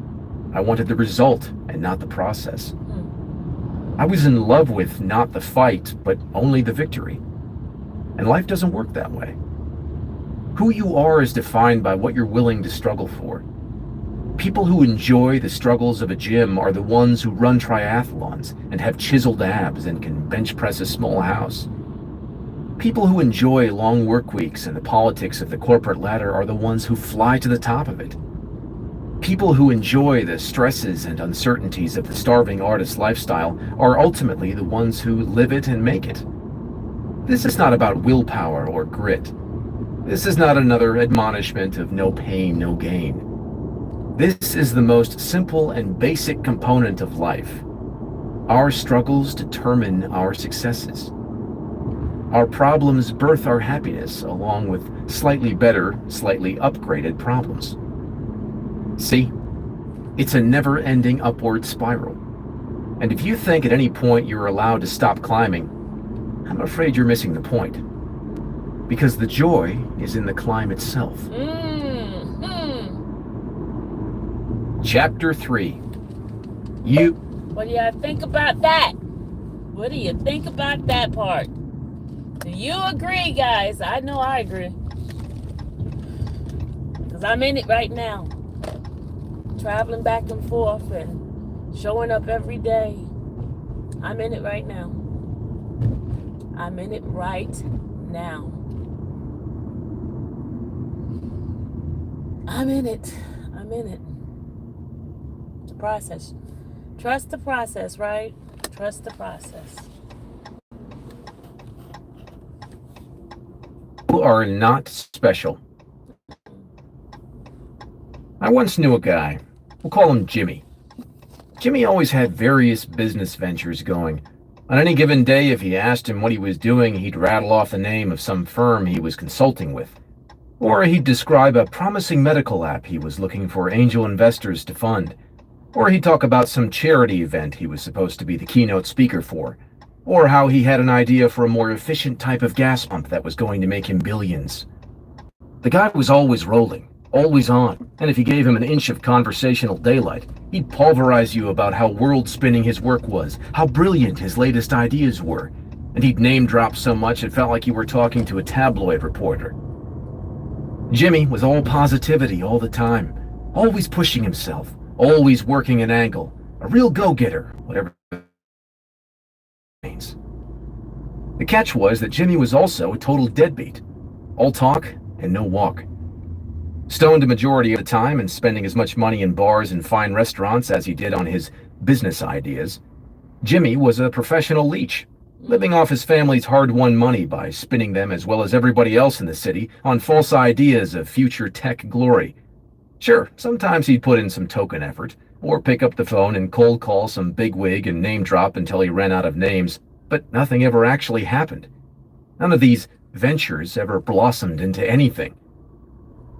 Speaker 3: I wanted the result and not the process. I was in love with not the fight, but only the victory. And life doesn't work that way. Who you are is defined by what you're willing to struggle for. People who enjoy the struggles of a gym are the ones who run triathlons and have chiseled abs and can bench press a small house. People who enjoy long work weeks and the politics of the corporate ladder are the ones who fly to the top of it. People who enjoy the stresses and uncertainties of the starving artist lifestyle are ultimately the ones who live it and make it. This is not about willpower or grit. This is not another admonishment of no pain, no gain. This is the most simple and basic component of life. Our struggles determine our successes. Our problems birth our happiness, along with slightly better, slightly upgraded problems. See? It's a never-ending upward spiral. And if you think at any point you're allowed to stop climbing, I'm afraid you're missing the point. Because the joy is in the climb itself. Chapter 3.
Speaker 1: What do you think about that? What do you think about that part? Do you agree, guys? I know I agree. Because I'm in it right now. Traveling back and forth and showing up every day. I'm in it right now. I'm in it right now. I'm in it. I'm in it. It's a process. Trust the process, right? Trust the process.
Speaker 3: You are not special. I once knew a guy. We'll call him Jimmy. Jimmy always had various business ventures going. On any given day, if you asked him what he was doing, he'd rattle off the name of some firm he was consulting with. Or he'd describe a promising medical app he was looking for angel investors to fund. Or he'd talk about some charity event he was supposed to be the keynote speaker for. Or how he had an idea for a more efficient type of gas pump that was going to make him billions. The guy was always rolling, always on, and if you gave him an inch of conversational daylight, he'd pulverize you about how world-spinning his work was, how brilliant his latest ideas were, and he'd name-drop so much it felt like you were talking to a tabloid reporter. Jimmy was all positivity all the time, always pushing himself, always working an angle, a real go-getter, whatever it means. The catch was that Jimmy was also a total deadbeat, all talk and no walk. Stoned a majority of the time and spending as much money in bars and fine restaurants as he did on his business ideas, Jimmy was a professional leech, living off his family's hard-won money by spinning them, as well as everybody else in the city, on false ideas of future tech glory. Sure, sometimes he'd put in some token effort, or pick up the phone and cold call some bigwig and name drop until he ran out of names, but nothing ever actually happened. None of these ventures ever blossomed into anything.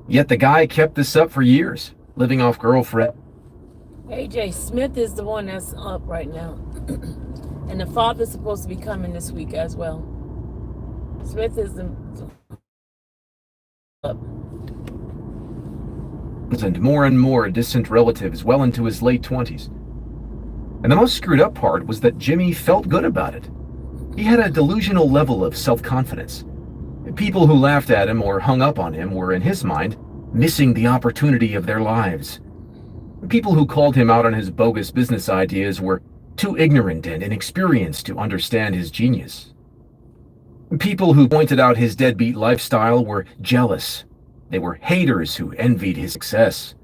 Speaker 3: Yet the guy kept this up for years, living off girlfriend.
Speaker 1: AJ Smith is the one that's up right now. And the father's supposed to be coming this week as well. Smith is the up.
Speaker 3: And more distant relatives well into his late 20s. And the most screwed up part was that Jimmy felt good about it. He had a delusional level of self-confidence. People who laughed at him or hung up on him were, in his mind, missing the opportunity of their lives. People who called him out on his bogus business ideas were too ignorant and inexperienced to understand his genius. People who pointed out his deadbeat lifestyle were jealous. They were haters who envied his success.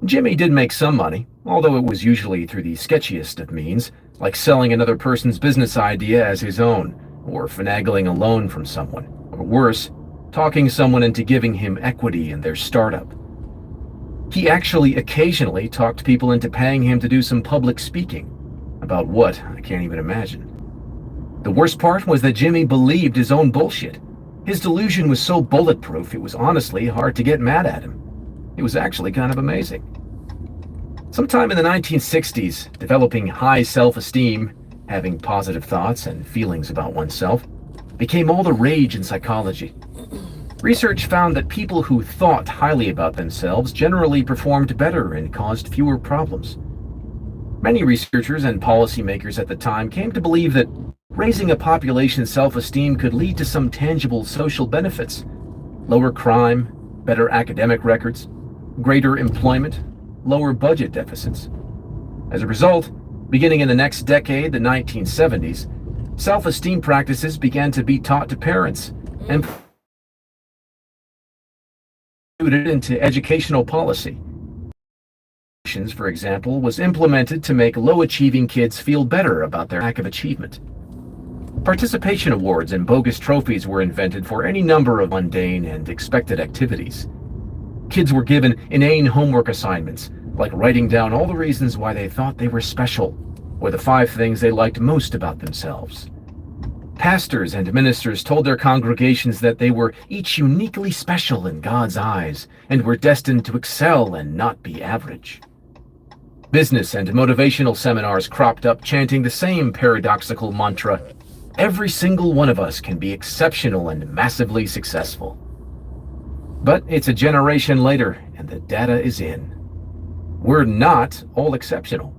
Speaker 3: Jimmy did make some money, although it was usually through the sketchiest of means, like selling another person's business idea as his own, or finagling a loan from someone, or worse, talking someone into giving him equity in their startup. He actually occasionally talked people into paying him to do some public speaking. About what, I can't even imagine. The worst part was that Jimmy believed his own bullshit. His delusion was so bulletproof, it was honestly hard to get mad at him. It was actually kind of amazing. Sometime in the 1960s, developing high self-esteem, having positive thoughts and feelings about oneself, became all the rage in psychology. Research found that people who thought highly about themselves generally performed better and caused fewer problems. Many researchers and policymakers at the time came to believe that raising a population's self-esteem could lead to some tangible social benefits: lower crime, better academic records, greater employment, lower budget deficits. As a result, beginning in the next decade, the 1970s, self-esteem practices began to be taught to parents and included into educational policy. For example, was implemented to make low-achieving kids feel better about their lack of achievement. Participation awards and bogus trophies were invented for any number of mundane and expected activities. Kids were given inane homework assignments, like writing down all the reasons why they thought they were special, or the 5 things they liked most about themselves. Pastors and ministers told their congregations that they were each uniquely special in God's eyes and were destined to excel and not be average. Business and motivational seminars cropped up chanting the same paradoxical mantra: every single one of us can be exceptional and massively successful. But it's a generation later, and the data is in. We're not all exceptional.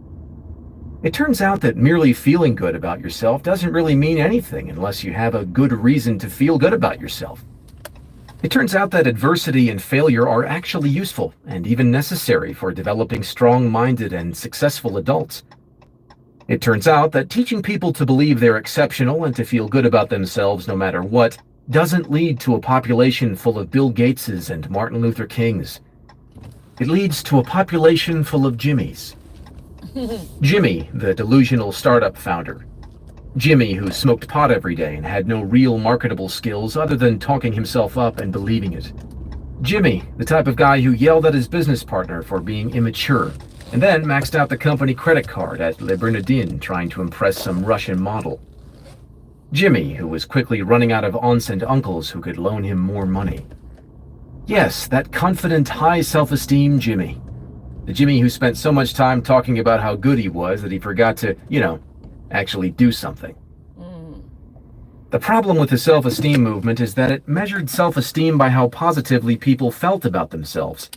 Speaker 3: It turns out that merely feeling good about yourself doesn't really mean anything unless you have a good reason to feel good about yourself. It turns out that adversity and failure are actually useful and even necessary for developing strong-minded and successful adults. It turns out that teaching people to believe they're exceptional and to feel good about themselves no matter what doesn't lead to a population full of Bill Gateses and Martin Luther Kings. It leads to a population full of Jimmys. Jimmy, the delusional startup founder. Jimmy, who smoked pot every day and had no real marketable skills other than talking himself up and believing it. Jimmy, the type of guy who yelled at his business partner for being immature, and then maxed out the company credit card at Le Bernardin trying to impress some Russian model. Jimmy, who was quickly running out of aunts and uncles who could loan him more money. Yes, that confident, high self-esteem Jimmy. The Jimmy who spent so much time talking about how good he was that he forgot to, actually do something. The problem with the self-esteem movement is that it measured self-esteem by how positively people felt about themselves.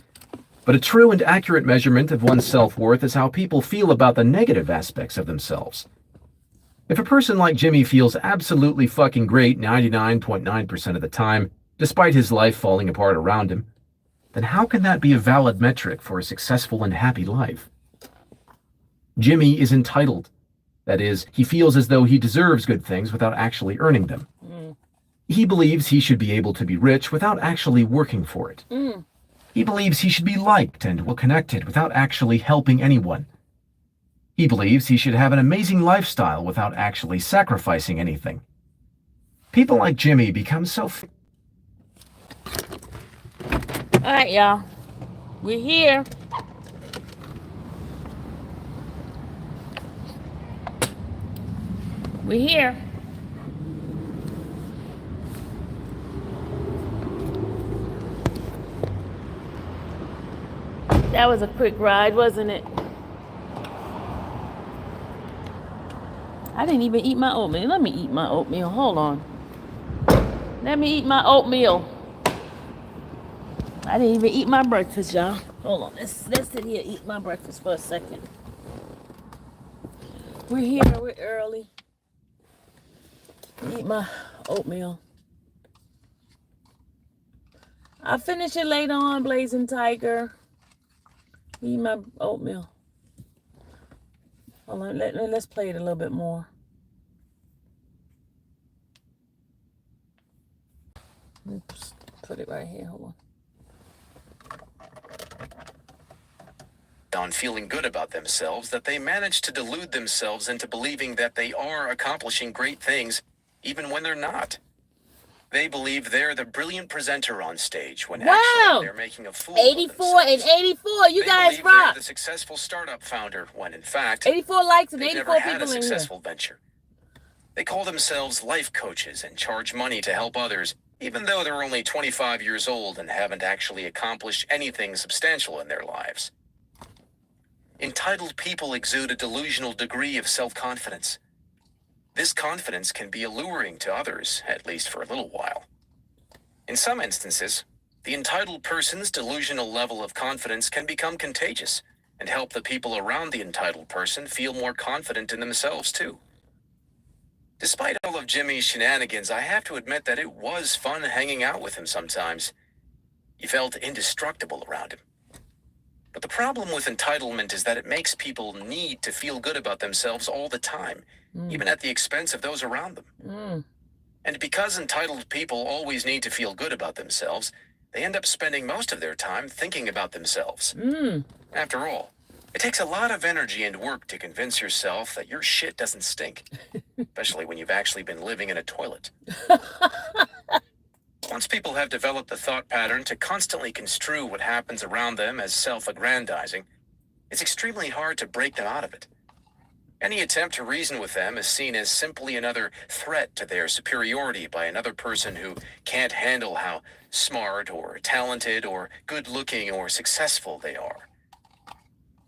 Speaker 3: But a true and accurate measurement of one's self-worth is how people feel about the negative aspects of themselves. If a person like Jimmy feels absolutely fucking great 99.9% of the time, despite his life falling apart around him, then how can that be a valid metric for a successful and happy life? Jimmy is entitled. That is, he feels as though he deserves good things without actually earning them. He believes he should be able to be rich without actually working for it. He believes he should be liked and well-connected without actually helping anyone. He believes he should have an amazing lifestyle without actually sacrificing anything. People like Jimmy become so...
Speaker 1: All right, y'all. We're here. We're here. That was a quick ride, wasn't it? I didn't even eat my oatmeal. Let me eat my oatmeal. Hold on. Let me eat my oatmeal. I didn't even eat my breakfast, y'all. Hold on. Let's sit here and eat my breakfast for a second. We're here. We're early. Eat my oatmeal. I'll finish it later on, Blazing Tiger. Eat my oatmeal. Hold on. Let's play it a little bit more. Oops. Put it right here. Hold on.
Speaker 2: On feeling good about themselves that they manage to delude themselves into believing that they are accomplishing great things even when they're not. They believe they're the brilliant presenter on stage when actually they're making a fool of
Speaker 1: 84 and 84. You guys rock.
Speaker 2: They're the successful startup founder when in fact
Speaker 1: 84 likes and
Speaker 2: they've
Speaker 1: 84
Speaker 2: never had
Speaker 1: people
Speaker 2: a
Speaker 1: in here.
Speaker 2: successful venture. They call themselves life coaches and charge money to help others even though they're only 25 years old and haven't actually accomplished anything substantial in their lives. Entitled people exude a delusional degree of self-confidence. This confidence can be alluring to others, at least for a little while. In some instances, the entitled person's delusional level of confidence can become contagious and help the people around the entitled person feel more confident in themselves too. Despite all of Jimmy's shenanigans, I have to admit that it was fun hanging out with him sometimes. You felt indestructible around him. But the problem with entitlement is that it makes people need to feel good about themselves all the time, even at the expense of those around them. And because entitled people always need to feel good about themselves, they end up spending most of their time thinking about themselves. After all, it takes a lot of energy and work to convince yourself that your shit doesn't stink, especially when you've actually been living in a toilet. Once people have developed the thought pattern to constantly construe what happens around them as self-aggrandizing, it's extremely hard to break them out of it. Any attempt to reason with them is seen as simply another threat to their superiority by another person who can't handle how smart or talented or good-looking or successful they are.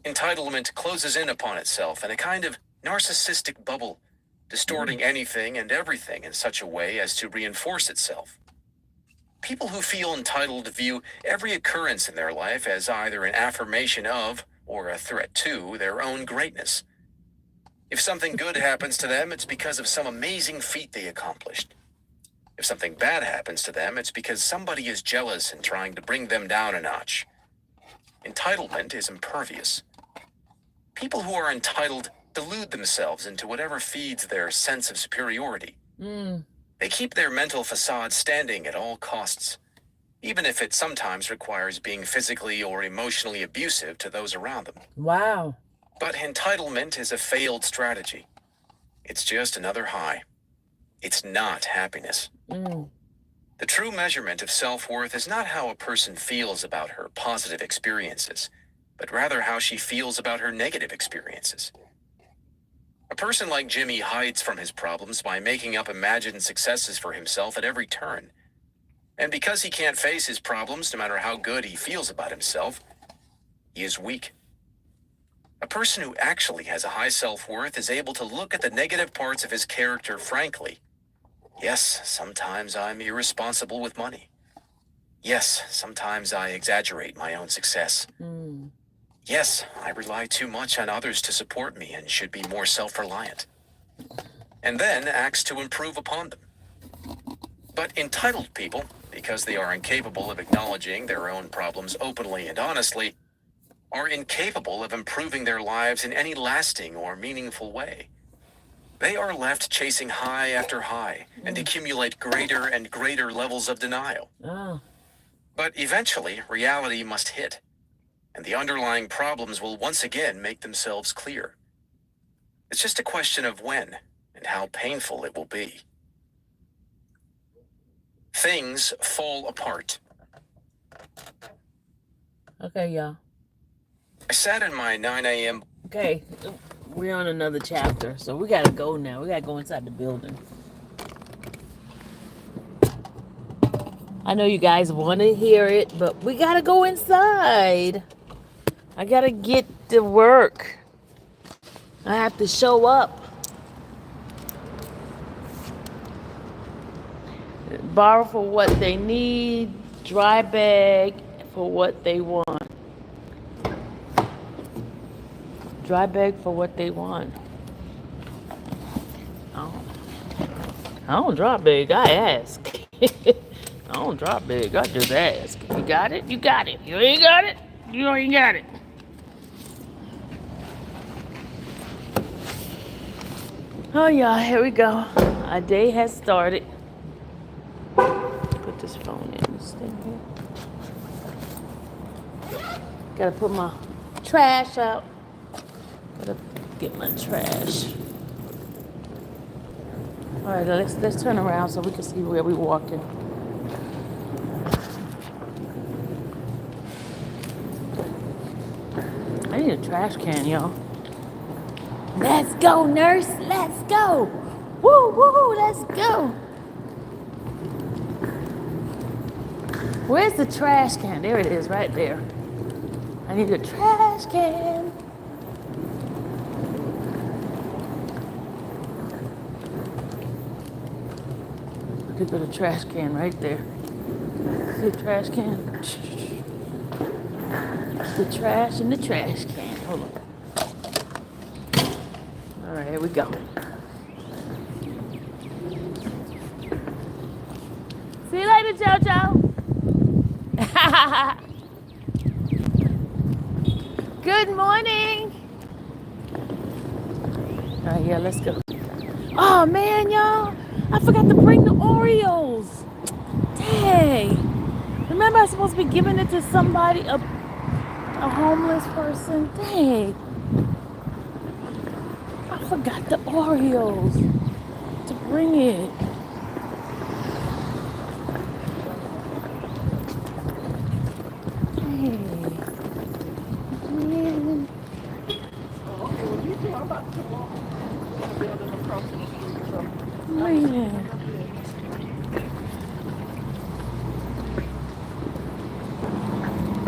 Speaker 2: Entitlement closes in upon itself in a kind of narcissistic bubble, distorting anything and everything in such a way as to reinforce itself. People who feel entitled view every occurrence in their life as either an affirmation of or a threat to their own greatness. If something good happens to them, it's because of some amazing feat they accomplished. If something bad happens to them, it's because somebody is jealous and trying to bring them down a notch. Entitlement is impervious. People who are entitled delude themselves into whatever feeds their sense of superiority. They keep their mental facade standing at all costs, even if it sometimes requires being physically or emotionally abusive to those around them.
Speaker 1: Wow.
Speaker 2: But entitlement is a failed strategy. It's just another high. It's not happiness. The true measurement of self-worth is not how a person feels about her positive experiences, but rather how she feels about her negative experiences. A person like Jimmy hides from his problems by making up imagined successes for himself at every turn. And because he can't face his problems, no matter how good he feels about himself, he is weak. A person who actually has a high self-worth is able to look at the negative parts of his character frankly. Yes, sometimes I'm irresponsible with money. Yes, sometimes I exaggerate my own success. Yes, I rely too much on others to support me and should be more self-reliant. And then acts to improve upon them. But entitled people, because they are incapable of acknowledging their own problems openly and honestly, are incapable of improving their lives in any lasting or meaningful way. They are left chasing high after high and accumulate greater and greater levels of denial. But eventually, reality must hit, and the underlying problems will once again make themselves clear. It's just a question of when and how painful it will be. Things fall apart.
Speaker 1: Okay, y'all.
Speaker 2: I sat in my 9 a.m.
Speaker 1: Okay, we're on another chapter, so we gotta go now. We gotta go inside the building. I know you guys want to hear it, but we gotta go inside. I gotta get to work. I have to show up. Borrow for what they need, dry bag for what they want. Dry bag for what they want. I don't drop big, I ask. I don't drop big, I just ask. You got it? You got it. You ain't got it? You ain't got it. Oh yeah, here we go. Our day has started. Put this phone in this thing here. Gotta put my trash out. Gotta get my trash. All right, let's turn around so we can see where we're walking. I need a trash can, y'all. Let's go, nurse. Let's go. Woo, woo, let's go. Where's the trash can? There it is, right there. I need a trash can. Look at the trash can right there. See the trash can? The trash in the trash can. Hold on. All right, here we go. See you later, JoJo. Good morning. All right, yeah, let's go. Oh, man, y'all. I forgot to bring the Oreos. Dang. Remember I was supposed to be giving it to somebody, a homeless person? Dang. I forgot the Oreos to bring it. Dang. Man. Man.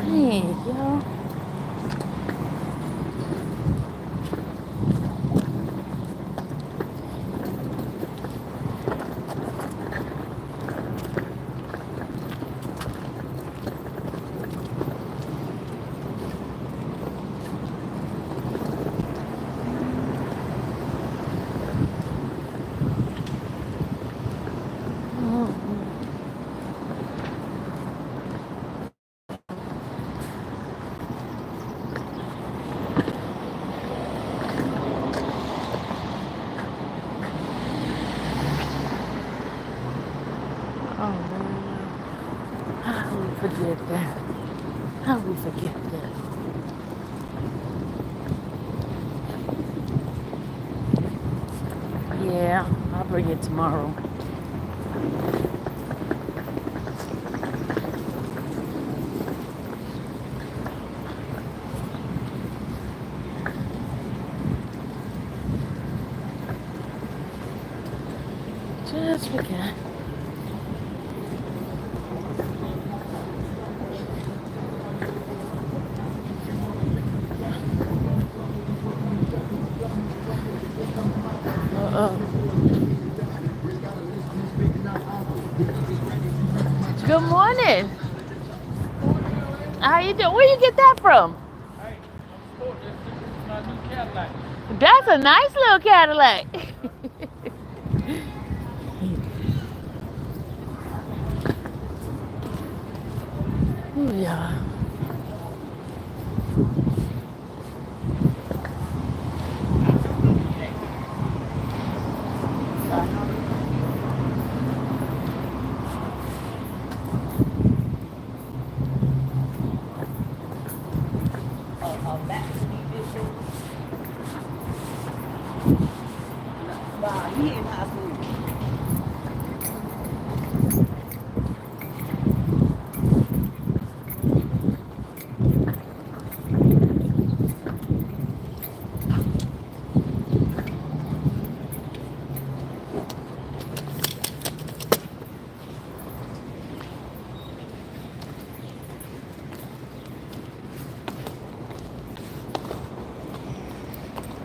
Speaker 1: Hey, y'all. Oh man, how we forget that? How we forget that? Yeah, I'll bring it tomorrow. Just forget. Good morning. How you doing? Where you get that from? That's a nice little Cadillac. Yeah.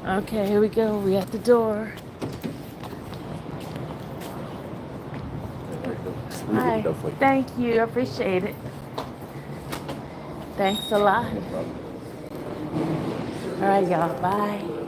Speaker 1: Okay, here we go. We at the door. Hi. Thank you. I appreciate it. Thanks a lot. All right, y'all. Bye.